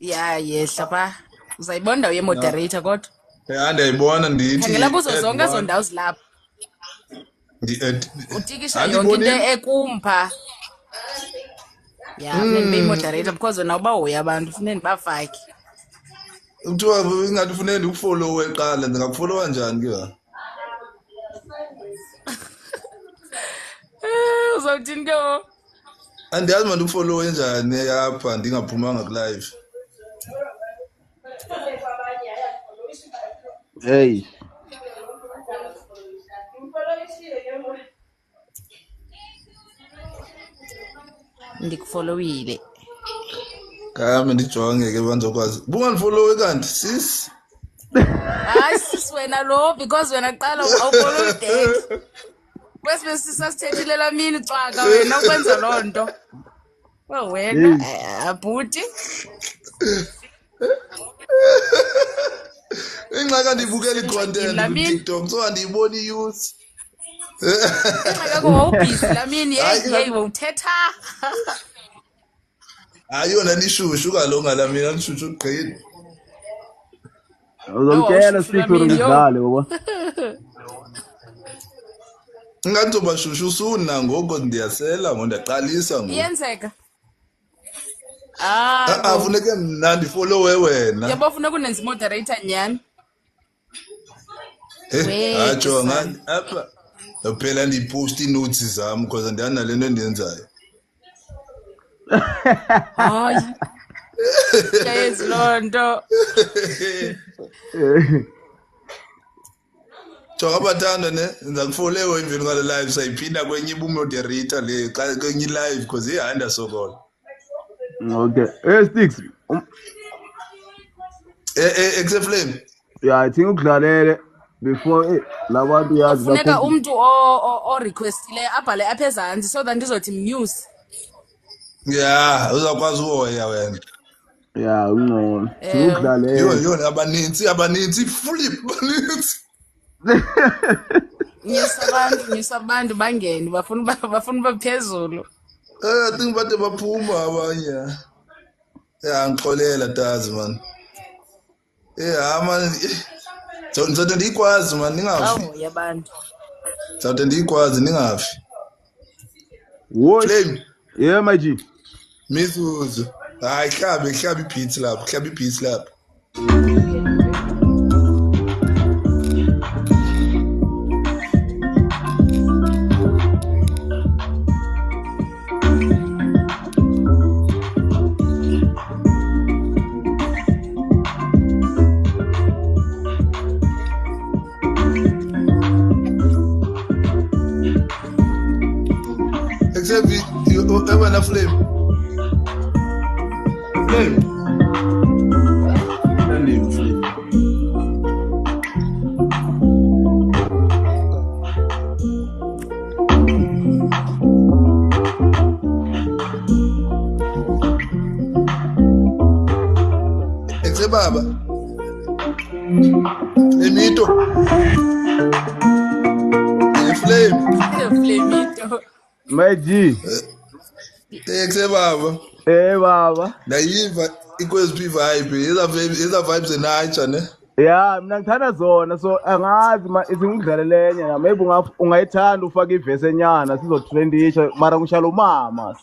yehla pha uzayibona uye moderator kodwa ndiyayibona ndithi khangela kuzo zonke ezo ndawo zilapha utikisha yonke into ekumpha funeka moderator because wena uba hoya abantu funeka ndibafake kuthiwa ingathi ufuneka ndikufollowe eqala ndingakufollowa njani ke uzawuthini ke andiyazi manje ndikufollowe njani apha ndingaphumanga ku-live. Hey. Ndikufollowile. Kame ndijonge ke banzokwazi. Bunganifollowe kanti sis. Hayi sis wena lo because wena qala awufollow deck. Bese sisasithethile lamini cwaka wena ukwenza lonto. Wena abhuti. Ingxaka ndibukela i-content ku-TikTok so andiyiboni i-youth. Ingxaka ngowubhizi lamini hey uthetha. Hayi yona nishushu kalonga lamina nishushu gqini. Uzongitshela sikho ngidlale baba. Ngathi uba shushu suna ngoko ndiyasela ngondaqalisa ngoku. Iyenzeka. Funeke mna ndifollowe wena. Yabo funeka unenza moderator nyani. Jonga apha. Phela ndipost inotes zami because ndiyana lento endiyenzayo. Hayi. Yayenza lonto. Jonga bathanda ne ngiza kufolewa imveni ngale live sayiphinda kwenye moderator le kwenye live because ihanda sokolo. Okay. Hey Sticks. Exe Flame. Yeah, I think ukudlalele before labantu yazi Funeka umuntu o requestile abhale apha ezantsi so that ndizothi muse. Yeah, uzakwazi uhoya wena. Yeah, ungcono. Ukudlalele. Yho abaninzi flip abaninzi. Nyisa abantu bangeni bafuna baphezulu. I think bade baphuma abanye. Yeah, ngixolela tazi man. Yeah, man. Ngizode ndikwazi man ningafi. Awu yabantu. Ngizode ndikwazi ningafi. Flame. Yeah, my G. Mizuzu. Hayi hlabe beats lapha. Except you ever na Flame. Flame. Except baba. Emito. Flame. Flamito. My G. Except baba. Baba. Nayiva ikweziphi vibe eza vibes enaitsha ne. Yeah, mina ngithanda zona so angazi izingidlalelenye na maybe ungayithanda ufaka ivesi enyana sizotrendisha mara ngishalo mama.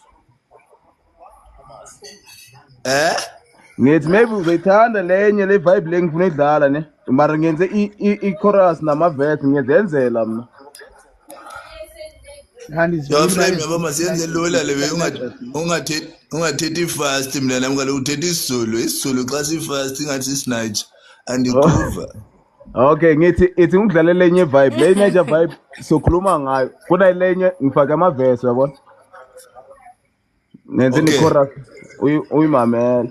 Ngithi maybe uzoyithanda lenye le vibe le ngifuna idlala ne mara ngenze i-chorus nama-verse ngiyenzela mna. Yo Flame yabo masiyenze lula lewe ungathethi fast mina nami kaloku uthetha isiZulu xa si-fast ingathi si-snatch andikuva. Okay ithi ngidlalele lenye vibe lenye vibe sokhuluma ngayo kunalenye ngifake ama-verse yabona ngenze ni-chorus uyimamela.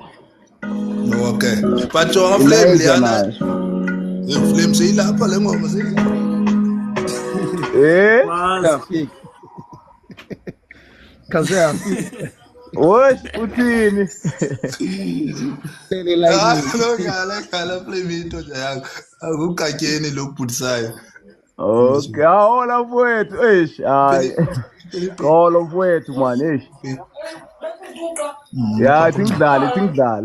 Okay but jonga Flame liyana Flame seyilapha le ngoma Kaze Osh uthini? Kala Flame into nje akukatyeni lokubhutisayo. Okay, hola mfowethu eish hayi. Hola mfowethu man eish. Yeah, tingidlale.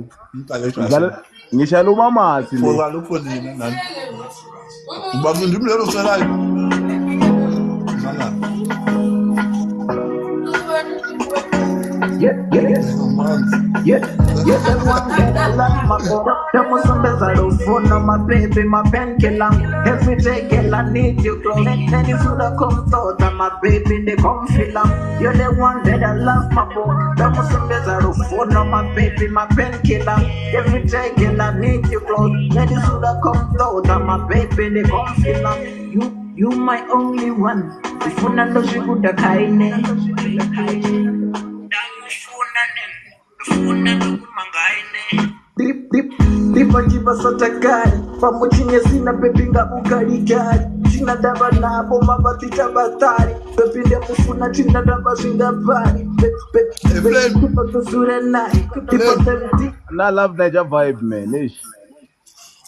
Ngishalo mamathi le. Ngoba lokho nina nani. Ubafunda imlelo usalayo. Mama. Yeah, the one that I love my boy. There was some better phone on my baby, my painkiller. Every day, girl, I need you close. Then you should have come thought that my baby, they come feel up. You're the one that I love my boy. There was some better phone on my baby, my painkiller. Every day, girl, I need you close. Then you should have come thought that my baby, they come feel up. You my only one. If you know she would have kind. Ndiva sotakari pamuchinye sina pepinga ukarikari china dava nabo mavatita vatari pepinde mufuna china dava zvingapari kupakuzura naye I love Niger vibe man ish.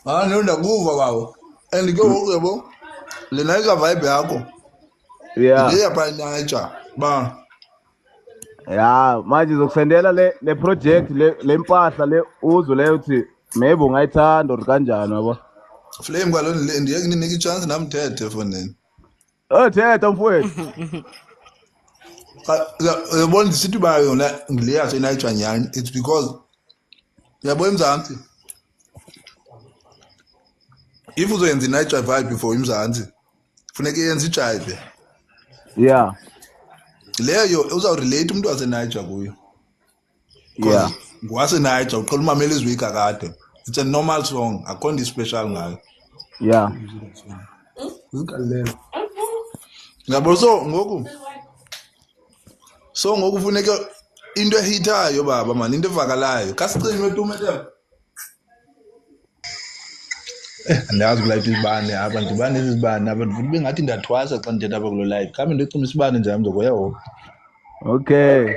Nonda kuva babo and go yabo le Niger vibe yakho. Yeah. Yapha Niger ba. Yeah, manje zokusendela le project le mpahla le uzo le uthi maybe ungayithanda or kanjani yabo. Flame kwalo ndiye kunika ichance nami thethe foneni. Thetha mfowethu. Yabona isithi ba yona ngileya senayitshwa nyanya it's because yabo eMzansi if uzoyenza night vibe before eMzansi funeka yenze ijive. Yeah. Leyo uzawurelate umuntu waseNiger kuyo. Yeah. NgwaseNiger uqala umamela izwi kakade. It's a normal song, akho nto special ngayo. Yeah. Uziqalela. Yabo so ngoku funeka into ehitayo baba man, into evakalayo. Kasicime tumethe. Andazi kulayitha isibane apha ndibane isibane apha ndivume ngathi ndathwasa xa ndithetha apha kulo live. Khambe ndicima isibane nje mzokoya ho. Okay.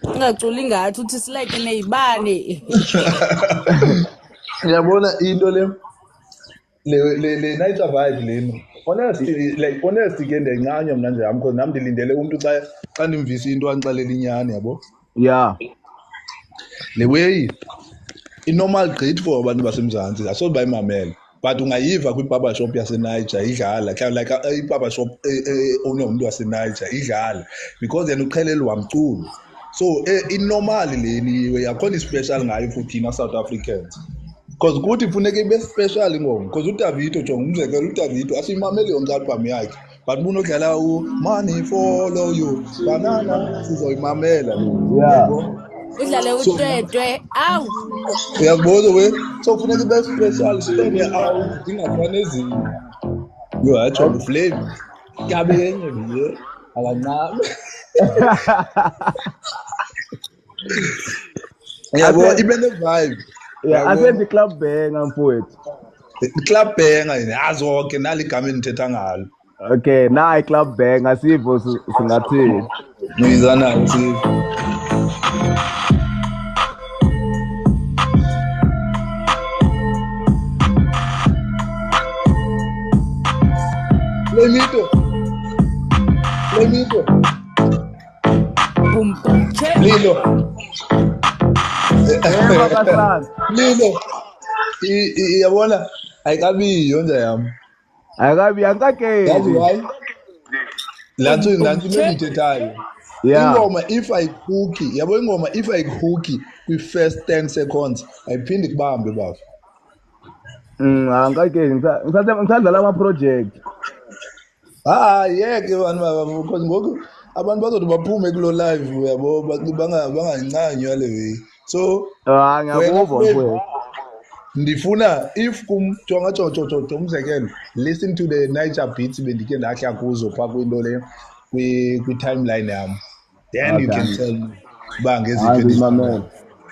Ungaculi ngathi uthi silike neyibane. Ngiyabona into le night vibe leno. Honestly ke ndencanywa mna nje because nami ndilindele umuntu xa ndimvisa into anixelela inyani yabo. Yeah. Le way i-normal gate for abantu basemzantsi asoze bayimamela but ungayiva kwi-barber shop yaseNiger idlala like i-barber shop owner umuntu waseNiger idlala because yena uqhelelwa umculo. So i-normal leni yakhona i-special ngayo for thina South Africans because kuthi kufuneka ibe special ingoma because uDavido jonga umzekelo uDavido asiyimameli yonke album yakhe but bunodlala money follow you banana sizoyimamela. Yeah. Udlale uTwetwe. Awu. Uyabona we so kufuneka ibe special sibene awu ingafani ezinye. Yo atsho uFlame kabe yenye nje akancane. Yabo ibe ne vibe. Yeah, I said the club banger mfowethu. Club banger yini azonke naligama enithetha ngalo. Okay, na club banger sivo singathini. Ngizana uthi Lemito. Boom boom. Lilo. Lilo. Yabona ayikabiyo nje yami. Ayikabi angake. Yazi why? Lantu ngithethayo. Yeah. Ingoma if I cookie, yabo ingoma if I cookie kwi first 10 seconds ayiphindi kubambe baba. Angake ngisadlala ama project. Yeke bantu baba because ngoku abantu bazothi baphume kulo live uyabo bangancanywa le way. So ngiyakubona mfowethu. Ndifuna if kumjonga umzekelo listen to the Niger beats bendike ndahla kuzo pha kwinto le kwi timeline yami then you can tell me ba ngeziphi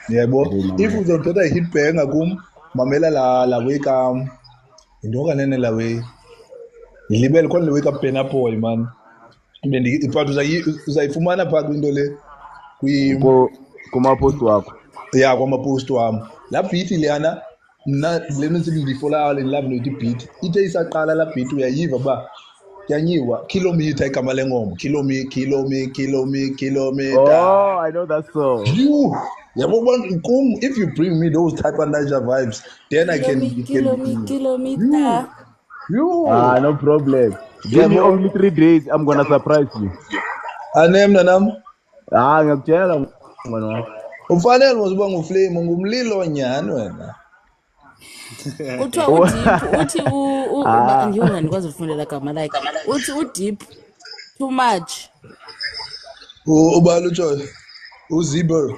yebo if uzothatha hit banger kum mamela la wake indoka nene la way libele khona le wake up Burna Boy man but uzayifumana pha kwinto le kuma post wakho ya kwama post wami la beat leyana mna lena ndifolayo le love nothi beat ithe isaqala la beat uyayiva ba yanyiwa kilometer igama lengoma kilometer. Oh, I know that song. Yabo kum if you bring me those type of Niger vibes then I can kilometer. No problem. Give me only 3 days I'm gonna surprise you. Anem nanam ngiyakutshela mwana. Ufanele uzoba nguflame ngumlilo nyani wena. Uthiwa udeep uthi ngiyona ndikwazi ukufundela gama like uthi udeep too much. Ubalo utsho uzibber.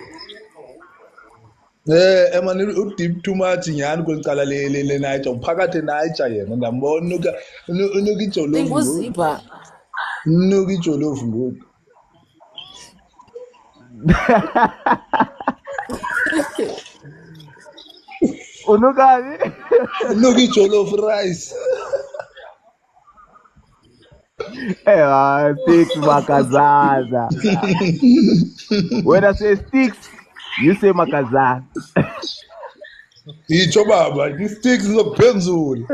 Emani udeep too much nyani kwelicala le Niger uphakathi Niger yena ndambona unuka ijolofu. Nguzibha. Unuka ijolofu ngoku. Unukani? Unuka jollof rice. Sticks makazana. When I say sticks, you say makazana. Itsho baba, the sticks lophezulu.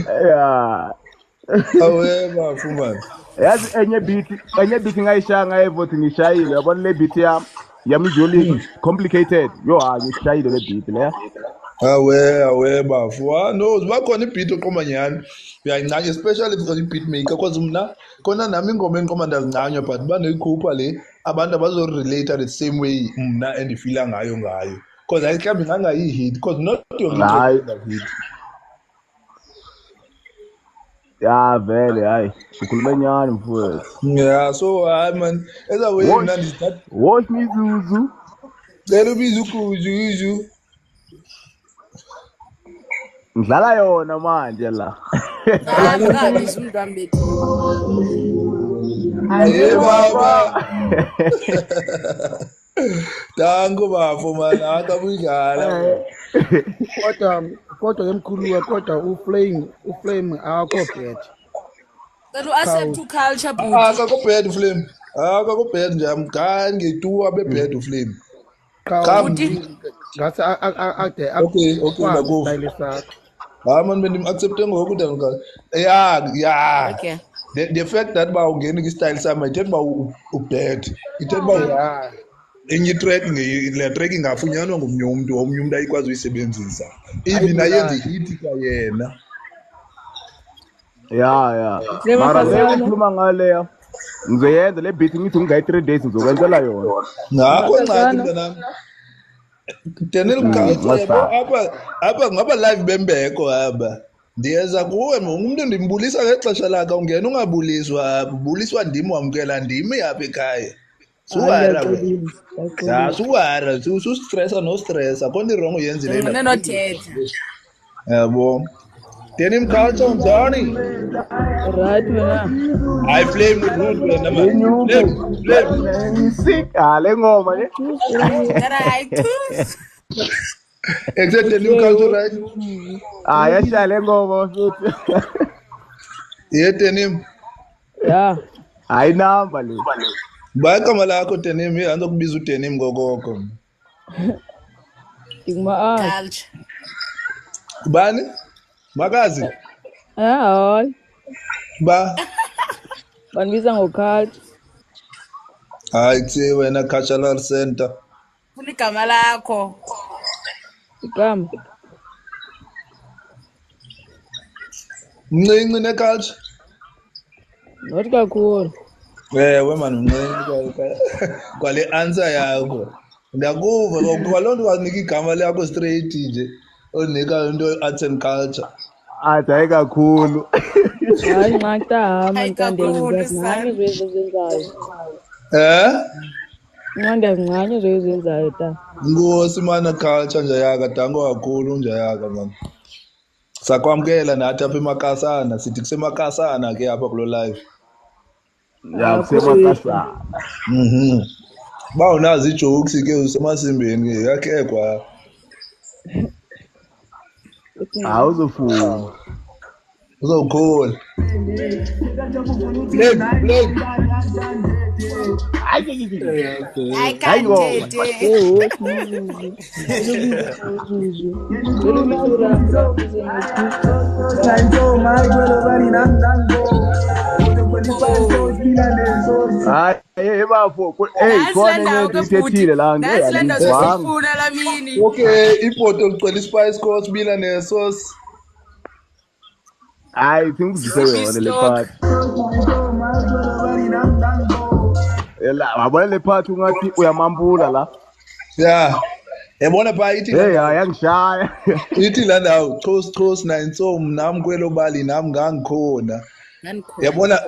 Yeah. Awe bafumana. Yazi enye beat ngayishaya evote ngishayile yabona le beat yami jolly complicated yo ngishayile le beat le awe bafu no bakhona ibeat oqoma nyani uyayincanya especially for i-beat maker because mna khona nami ingoma enqoma ndazincanywa but banoyikhupha le abantu abazorelate the same way mna endifila ngayo because ayikhambi ngangayi-hit because not yonke hit. Yeah, vele hayi ukhuluma nyani mfowethu. Yeah, so man as a way mna ndithatha watch mizuzu Cela ubiza uGuju. ngidlala yona manje la. Ngabiza umntwana bethu. Hey baba. Dango bafo man, akabuyidlala. Kodwa emkhuluwa kodwa uflame akho bad. Cela uaccept uculture bhuti. Akakho bad Flame. Akakho bad nje amgani ngetuwa bebad uFlame. Bhuti. Ngase ade Okay, ngakufa. style sakho. Man bendim accept ngoku dango. Yeah. Okay. The fact that ba ungena kwi-style sami ithetha uba ubad. Ithetha uba enye itrack le track ingafunyanwa ngomnye umuntu ayikwazi uyisebenzisa. Even ayenze hit kwayena. Ya. Mara lekhuluma ngaleya. Ngizoyenza le beat ngithi ngingayi 3 days ngizokwenzela yona. Ngakho ncane mntanami. Daniel Mkhatshwa apha ngaba live bembeko haba. Ndiyeza kuwe umuntu ndimbulisa ngexesha lakhe ungena ungabuliswa buliswa ndim wamkela ndim yapha ekhaya. Suwara wena. Ya suwara stressa no stress akho nto wrong uyenzile Ngene nothetha. Yabo. Daniel Mkhatshwa njani? Right wena. I flame with root wena man. Flame. Sick le ngoma le. Exactly Daniel Mkhatshwa right? Yasha le ngoma futhi. Daniel. Ya. Hayi namba le. Ba igama lakho Daniel ihanza kubiza uDaniel ngokoko. Igma Culture. Bani? Makazi? hayi. Ba? Bandibiza ngoculture. Hayi kuthe wena Cultural Center. Funa igama lakho. Igama. Mncinci neculture? Not kakhulu. Ewe man mncinci kwale answer yakho. Ndiyakuva kwaloo nto wanika igama lakho straight nje. Onika into arts and culture. Hayi kakhulu. Hayi nqaqta hama Kakhulu, ngincane zoyenzayo. Nqanda zincane zoyenzayo ta. Ngosi mana culture nje yaka dango kakhulu nje yaka man. Sakwamkela nathi apha eMakasana sithi kuseMakasana ke apha kulo live. Ya kuseMakasana. Ba unazi jokes ke usemasimbeni ke yakhekwa. Awuzofuna. Uzokhola. I can't date. Hayi bafo. Khona into ithethile la Nasilanda sifuna lamini. Okay, ipoto licela ispice course bila nesos. Hayi ngizise yona le part. Wabona le part ungathi uyamambula la. Yeah. Yabona pha ithi yangishaya. Ithi la ndawo Coast 9 so nami kwelo bali nami ngangikhona. Yabona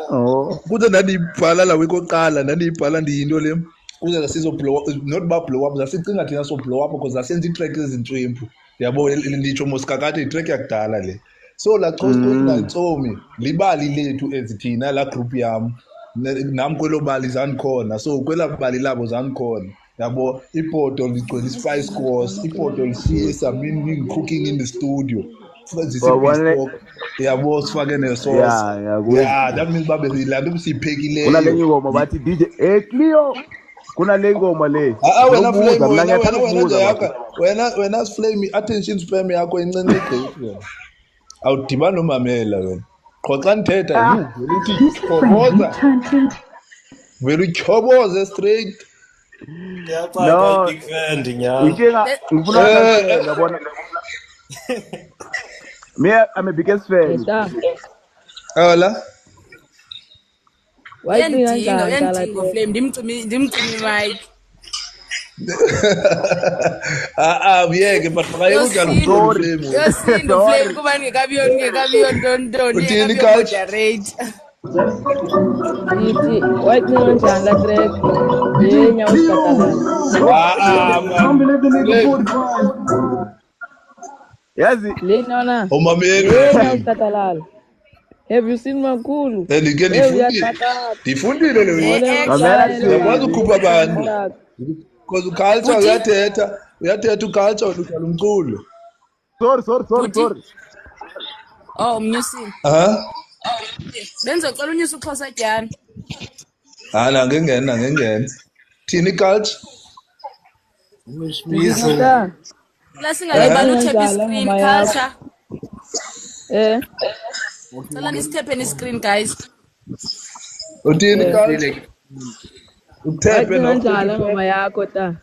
kuze ndandibhala la wekoqala ndandibhala ndiyinto le kuze sizo blow up not ba blow up zasicinga thina so blow up because asenza itrack ezintwimpu. Yabo nditsho mosikakade itrack yakudala le. So la Coast 9 so libali lethu ezithina la group yami nami kwelo bali zanikhona so kwela bali labo zanikhona. Yabo ipoto licwela ispice course ipoto lisiyisa meaning cooking in the studio. Yabo sifake nesource. Yeah, that means babe silanto siphekileyo. Kuna le ngoma bathi DJ Cleo. Kuna le ngoma le. Wena Flame wena Flame attention spam yakho encinci egqithe. Awudibana nomamela wena. Xoxa nithetha uthi khoboza. Vele uchoboze straight. No, big fan ngifuna ngabona. Me I'm a biggest fan. Hola. Why ndingo Flame ndimcimi mic. Uyeke but makayekudlala Flame. Yosinto Flame kuba ngekabiyoni don. Uthini culture? Ndithi wayicinga kanjani la track yenyawo sigatalala. yazi Lenona Umameli yenyawo sigatalala. Have you seen Makhulu? ndike Uyaqaqada. ndifundile le Hey, X. uyakwazi ukukhupha abantu because uculture uyathetha uculture udlala umculo. sorry Oh, umnyusile. Benzocela unyusa uXhosa Dyana. Nangengena thini iculture Ngizita. La singalibani uthepha screen culture. Cela nisithephe screen guys. uthini iculture uthephe Wayicinga kanjani ngoma yakho ta?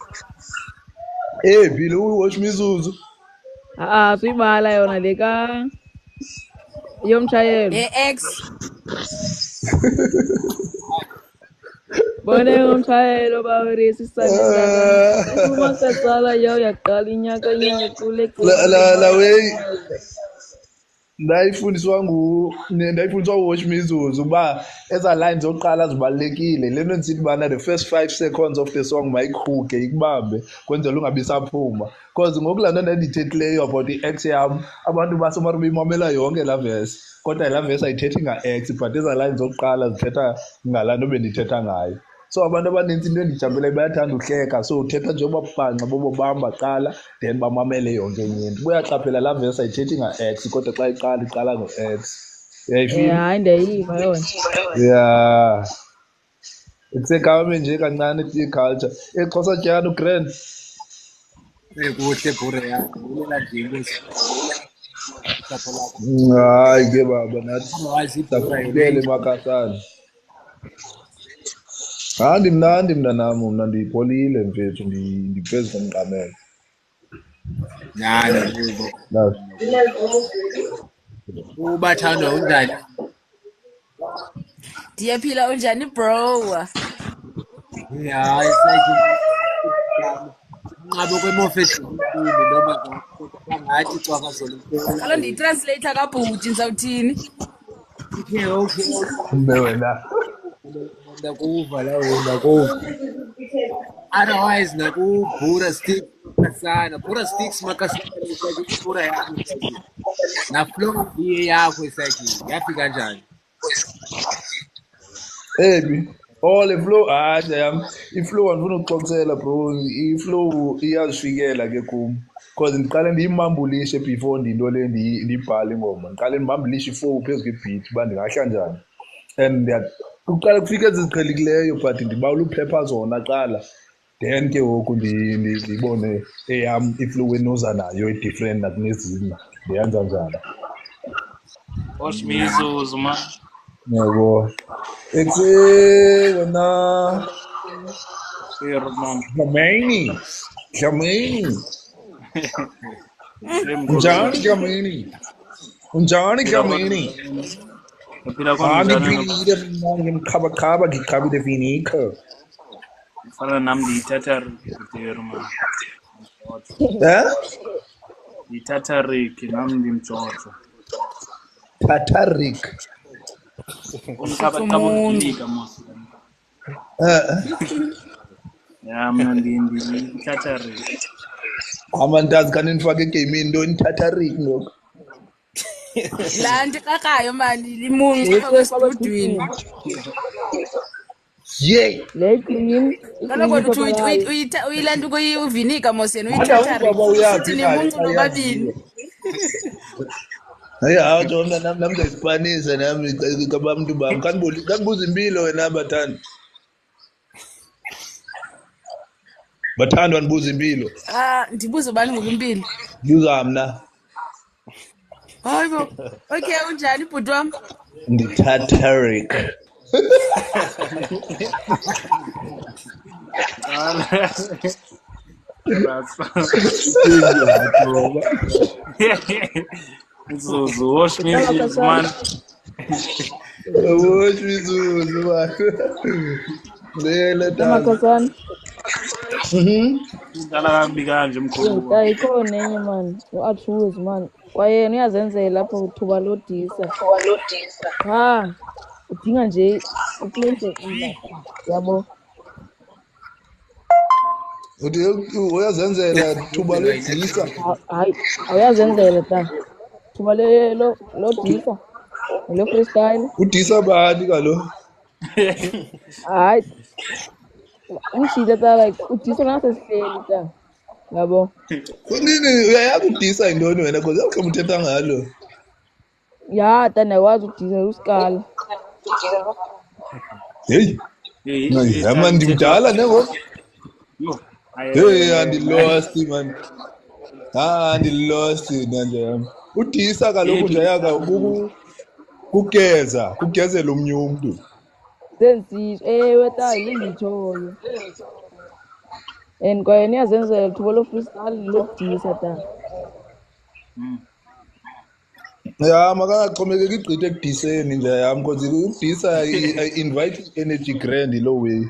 Phile uwatch mizuzu Suyibala yona leka yomshayelo. Hey, X. Bona yomshayelo bawerisi sana. Uma kasala yo yaqala inyaka kule la way ndayifundiswa watch mizuzu uba eza lines zoqala zibalekile lento ndisithi bana the first 5 seconds of the song mayikhuke ikubambe kwenzela ungabi saphuma because ngokulanda ndandithethileyo about i-X yam abantu basomari beyimamela yonke la verse kodwa la verse ayithethi nga-X but eza lines zokuqala zithetha ngalaa nto bendithetha ngayo. So abantu abaninzi into endijabulayo bayathanda uhleka so uthetha njengoba bhanqa bobo bamba qala then bamamele yonke enye into buyaqaphela la verse ayithethi nga-X kodwa xa iqala ngo-X uyayifila hayi ndiyayiva yona ya kusekame nje kancane i-culture Xhosa Dyana ugrand kuhle bhure yakho ulela nje inkosi hayi ke baba nathi sakubele eMakhassane. Ndimnandi mntanam mna ndiyipholile mfethu ndiphezu komqamelo. Ubathandwa unjani? Ndiyaphila unjani bro? Hayi nqabo kwemofethi noma ngathi cwakazolo. Kaloku ndiyitranslator kabhuti ndizawuthini? Okay. Wena Ndakuva la wena kuva. Otherwise nakubhura stick Makhassane. Bhura sticks Makhassane bhura yakho. Na flow yakho isaki. Yafika kanjani? le flow i-flow andifuna ukuxoxela bro i-flow iyazifikela ke kum because ndiqale ndiyimambulishe before ndinto le ndiyibhale ingoma ndiqale ndibambulishe iflow phezu kwebeat uba ndingahla njani and kuqala kufika eziziqhelekileyo but ndibawula uphepha zona qala then ke ngoku ndibone eyam iflow enoza nayo i-different nakunezinye ndiyenza njani. Wash mizuzu man. Yabo wena Dlamini unjani Dlamini ngimqhabaqhaba ngichabile vinika fana nami ndiyithatha rikero man. Ndiyithatha riki nami ndimtsotso. Tatarik Umqhabaqhaba udinika mos. Ya mna ndiyithatha riki. amantazi kanti nifake egamini into nithatharik ngoku La ndiqaqayo mani limunqa kwesibudwini. le clean Kaloku uyilanda ukuyivinika mos yena uyithatha nimunqa nobabini. hayi jona nami ndiyasipanisa nami kabantu bami kanibuza impilo wena bathanda ndibuza impilo Ndibuza ubani ngokwempilo? buza mna Hayi bo. Okay unjani bhuti wami? ndithatharik Zuzu wash mizuzu man. wash mizuzu man Makhassane Ngala kambi kanje mkhulu. ayikhona enye mani u-Arthurs mani kwayena uyazenzela lapho uthuba lodisa udinga nje uplace yabo. Uyazenzela thuba ledisa. Hayi awuyazenzela ta thuba lo disa lo freestyle Udisa bani kalo? hayi ngishilo ta like udisa nasesihleli ta yabo. Kunini uyayazi udisa indoni wena because yakho uthetha ngalo. Ya ta nawazi udisa usikala. Hey. Yama ndimdala nengo. Hey, andilost man. Andilost nanje yami. Udisa kaloku nje yaka kugezela omnye umuntu. Sensizwe ewe ta linditshoyo. And kwaye niyazenzela thuba lo freestyle lodisa ta. Ya makangachomekeki igqithe ekudiseni nje yami because ukudisa invite energy grand lo way.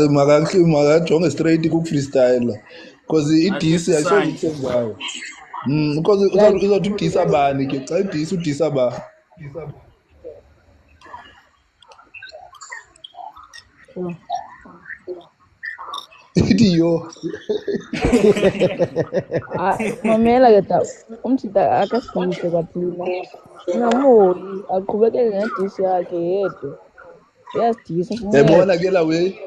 Makajonge straight ku freestyle because idisi ayisokuthengayo. Because uzothi udisa bani ke xa idisa udisa ba. Idiyo. Mamela ke ta umthita akasidise kathina. Ngamoli aqhubekeke ngedisi yakhe yedwa. Yasidisa sincede. Ebona ke la way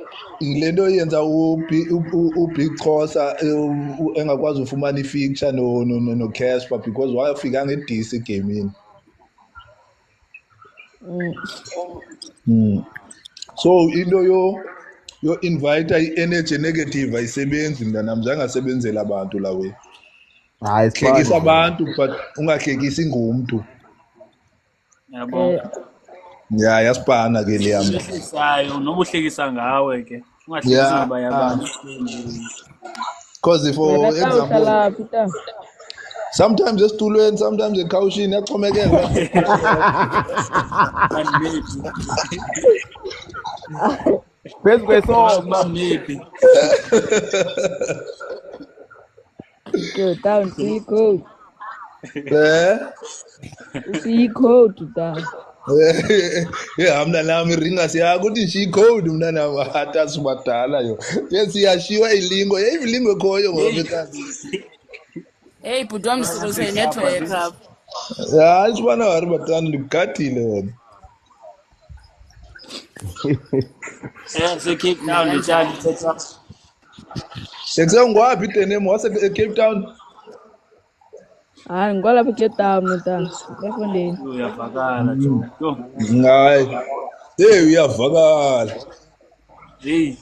ngilento yenza uBig Khosa engakwazi ufumana ifeature no Casper because wayafika ngedisi egamini. So into yo invite i-energy negative ayisebenzi mntanami zangasebenzela abantu la way. Hayi hlekisa abantu but ungahlekisi ngumuntu. Yabo. Ya yasipana ke le yami. Uhlekisayo noma uhlekisa ngawe ke. Ungahlekisi ngabanye abantu. Because for example sometimes esitulweni sometimes ekhawushini yaxhomekela. Phezu kwesoma maybe. Go down see code. See code down. Hamna nami ringa siyako uthi shi code mna nami hata sibadala yo. Siyashiwa ilingo. Ilingo khoyo ngoba kanti. Hey bhuti wami sisebenzisa network apha. Ya sibona wari batana ndigadile wena. Se Cape Town litshali thetha. Ngwapi tenemo wase Cape Town? Hayi ngolapha eCape Town ta. Ngafondeni. Uyavakala jo. Hayi. Uyavakala. Hey.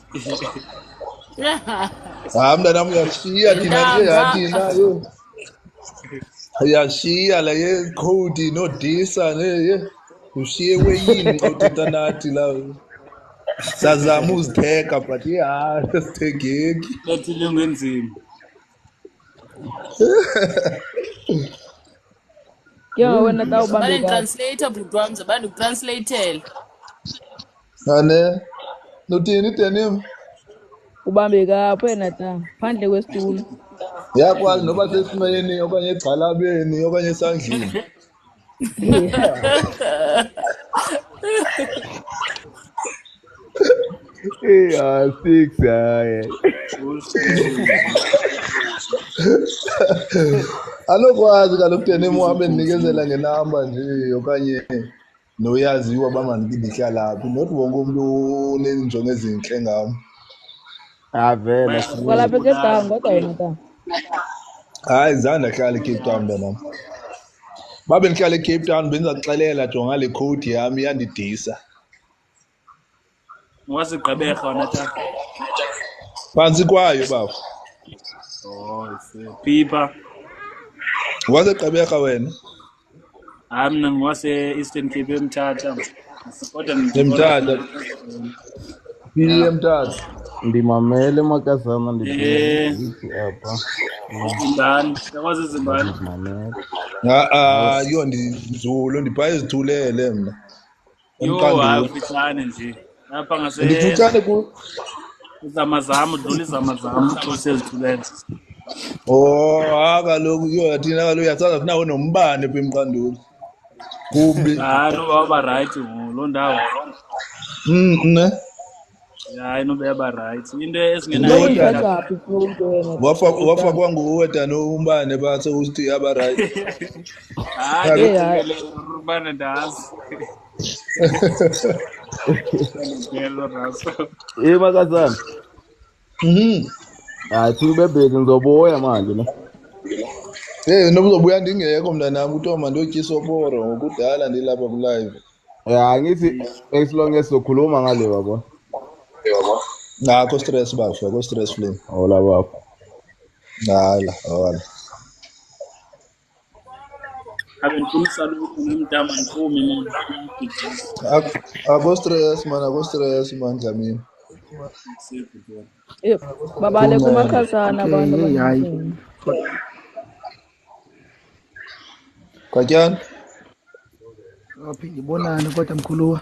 Hamna nami uyashiya thina nje yathina yo. Uyashiya la ye code no disa ye. Ushiye weyini uthetha nathi la. Sazama uzitheka but sithengeki. Lethi lingenzima. Yo wena ta ubambe Bani translator bhuti wami zabani ukutranslatel. Ane nothini denim ubambe kapho yena ta phandle kwesitulo. Yakwazi noba sesimeni okanye egxalabeni okanye esandleni. Six hayi. Alokwazi kaloku denim uhambe ndinikezela ngenamba nje okanye noyaziwa bamandihlala laphi not wonke umuntu unenjongo ezinhle ngami. Vele Kwalapha eCape Town kodwa wena ta. Hayi zanda hlala eCape Town mntanami. Babe ndihlala eCape Town benza kuxelela jonga le code yami yandidisa. Wasigqebeka wona ta. Phansi kwayo baba. Pipa. Wasegqebeka wena? Mina ngwase Eastern Cape eMthatha. Kodwa eMthatha. eMthatha. Ndimamele makazana ndithi apha. Izimbani, yakwazi izimbani. Yo ndizulu ndipha izithulele mina. Yo hayi ufitshane nje. Lapha ngase Ndifutshane ku izamazama udlula izamazama usezithulele. Oh, kaloku yho thina kaloku yasaza sinawo nombane pha emqanduli. Kubi. Hayi noba right loo ndawo. Ne? Hayi nobeba right. Into Ngoda Uyithathaphi futhi wena? wafakwa nguwe dani umbane pha sewusithi yaba right. Hayi Yalo. ndicingele ubana ndazi. Ngelo raso. Makazana. Hayi sibebhezi ngizobuya manje ne. Nobuzobuya ndingekho mntanami kuthiwa mandotyisa oporo ngokudala ndilapha ku-live. Ya ngithi as long as sokhuluma ngale baba. Nakho stress bafo, akho stress flame. Hola baba. Hola. Abengifundisa lokhu ngumntama ngiphumi mina. Akho stress man Dlamini. Babale kumakhasana abantu hayi. Kwatyana? Aphinde ibonane kodwa mkhuluwa.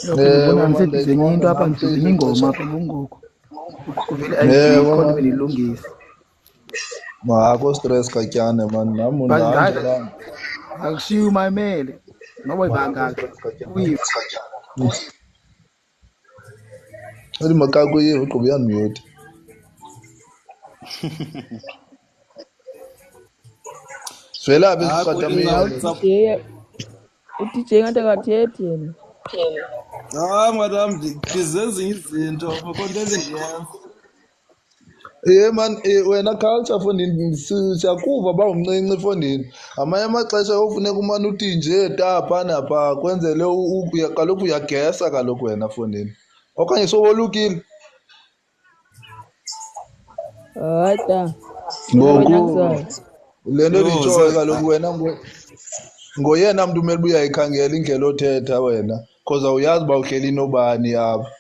Ngibonani sendizenye into apha ngizenye ingoma apha ngongoko. Kuvele ayikho kodwa benilungisa. Akho stress Kwatyana man nami unami. Akushiya umayimele. Noba ibangaka. Uyiva. Uri makako ye uqobo yanmute. Svela besishata mina. uDJ ngathi akathethi yena. Madam ndizenza izinto konke ezindiyenza. Man wena culture fondini siyakuva ba umncinci fondini. Amanye amaxesha ofuneka umane uthi nje tapha napha kwenzele kaloku uyagesa kaloku wena fondini. Okanye sobolukile. Hayi ta. Ngoku lento nditshoyo kaloku wena ngoyena muntu umele uyayikhangela indlela othetha wena because awuyazi uba uhleli nobani apha.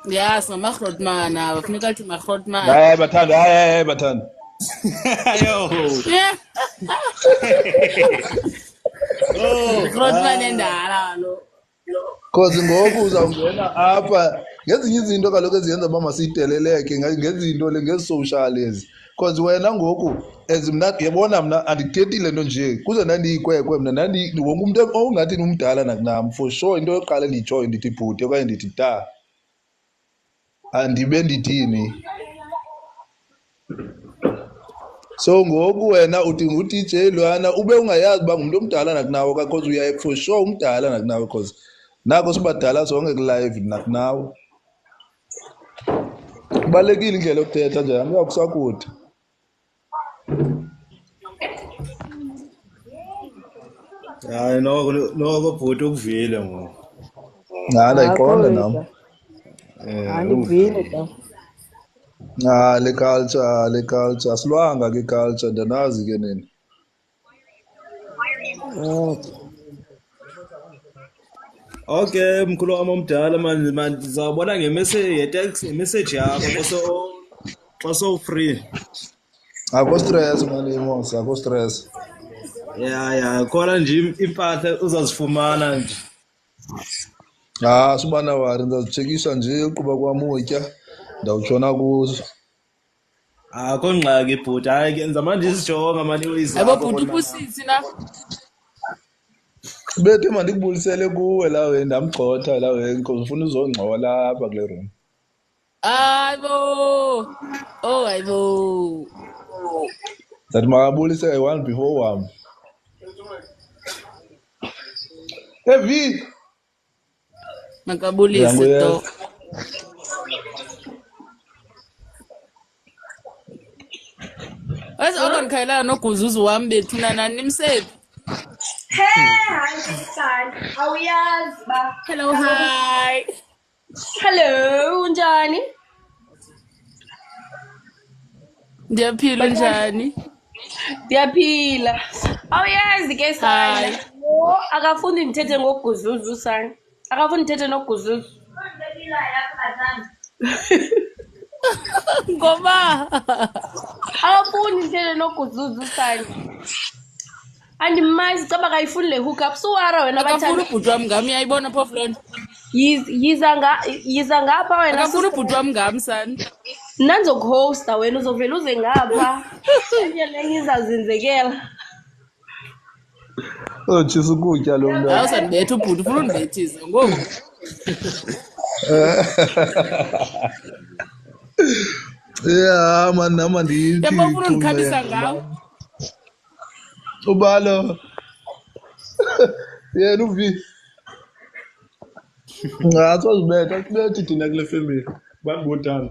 Yes, ngamagrotman aba kufuneka athi magrotman. Hayi bathanda. Yo. Grotman endala lo. Because ngoku uzawungena apha ngezinye izinto kaloku eziyenza uba masiyiteleleke ngezinto ngezi-social ezi. Because wena ngoku mna yabona mna andikuthethi le nto nje kuze ndandiyikwekwe mna wonke umntu ongathi umdala nakunam for sure into yokuqala endiyitshoyo ndithi bhuti okanye ndithi ta. Andibe ndithini. So ngoku wena uthi ngu-DJ lwana ube ungayazi uba ngumntu omdala nakunawe because uyaye for sure umdala nakunawe because nako sibadala sonke ku-live nakunawe. Kubalulekile indlela yokuthetha nje amiya kusakude. Hayi noko bhuti ukuvile ngoku. Ndayiqonda nami. Andivile ta. Le culture silwanga ke culture ndanazi ke nini. Okay mkhulu wami omdala manje ndizawubona ngemessage yakho xa so free. Akho stress manje mos, akho stress. Ya khona nje impahla uzazifumana nje. Subana wari ndazitshekisha nje uquba kwami utya ndawutshona kuzo. Akho ngxaki bhuti hayi ke nza manje isijonga manje uyizapho. Yabo bhuti ubusisi na. Bethe mandikubulisele kuwe lawe ndamgxotha lawe because ufuna uzongcola apha kule room. Hayibo. That makabulise one before one. Heavy. Makabulise to. Wes okankhayela noguzuzu wami bethuna nani nimsebi. Hi, Stan. Awuyazi ba? Hello, hi. Hello, unjani? Ndiyaphila njani? Ndiyaphila. Awuyazi ke Stan. Akafundi ndithethe ngoguzuzu Stan. Akafundi ndithethe noguzuzu. Ngoba akafundi ndithethe noguzuzu Stan. Andimazi caba kayifuni le hook up suwara wena bathanda. Akafuna ubhuti wami ngami uyayibona phofu lona. Yiza ngapha wena. Akafuna ubhuti wami ngami sani. nanzokuhosta wena uzovela uze ngapha enye lenye izazinzekela Chisa ukutya lo mntwana. Hayi usandibetha ubhuti ufuna undibethisa ngoku. Yeah, man, nama ndithi. Yebo ufuna undikhabisa ngawo. Ubalo. Yena uvi. Ngathi uzibetha, sibethi thina kule family. Bangotana.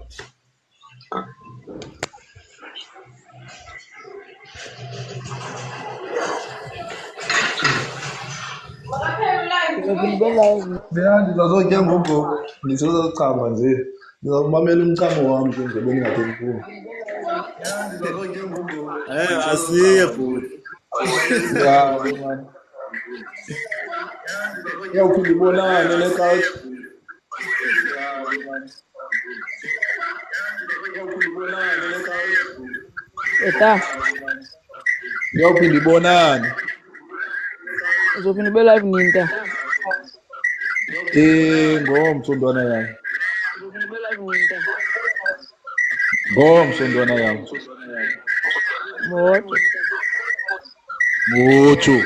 Ndizazotya ngoku. Ndizozachamba nje. Ndizawumamela umchamo wami nje nje bengingatheni kuwo. Asiye bhuti. Yeah, man. Uyawuphinda ibonane le couch. Eta, Uyawuphinda ibonane. uzophinda ube live nini ta? Ngomsondwana yami. Uzophinda ube live nini ta? Ngomsondwana yami. Moto. Mucho.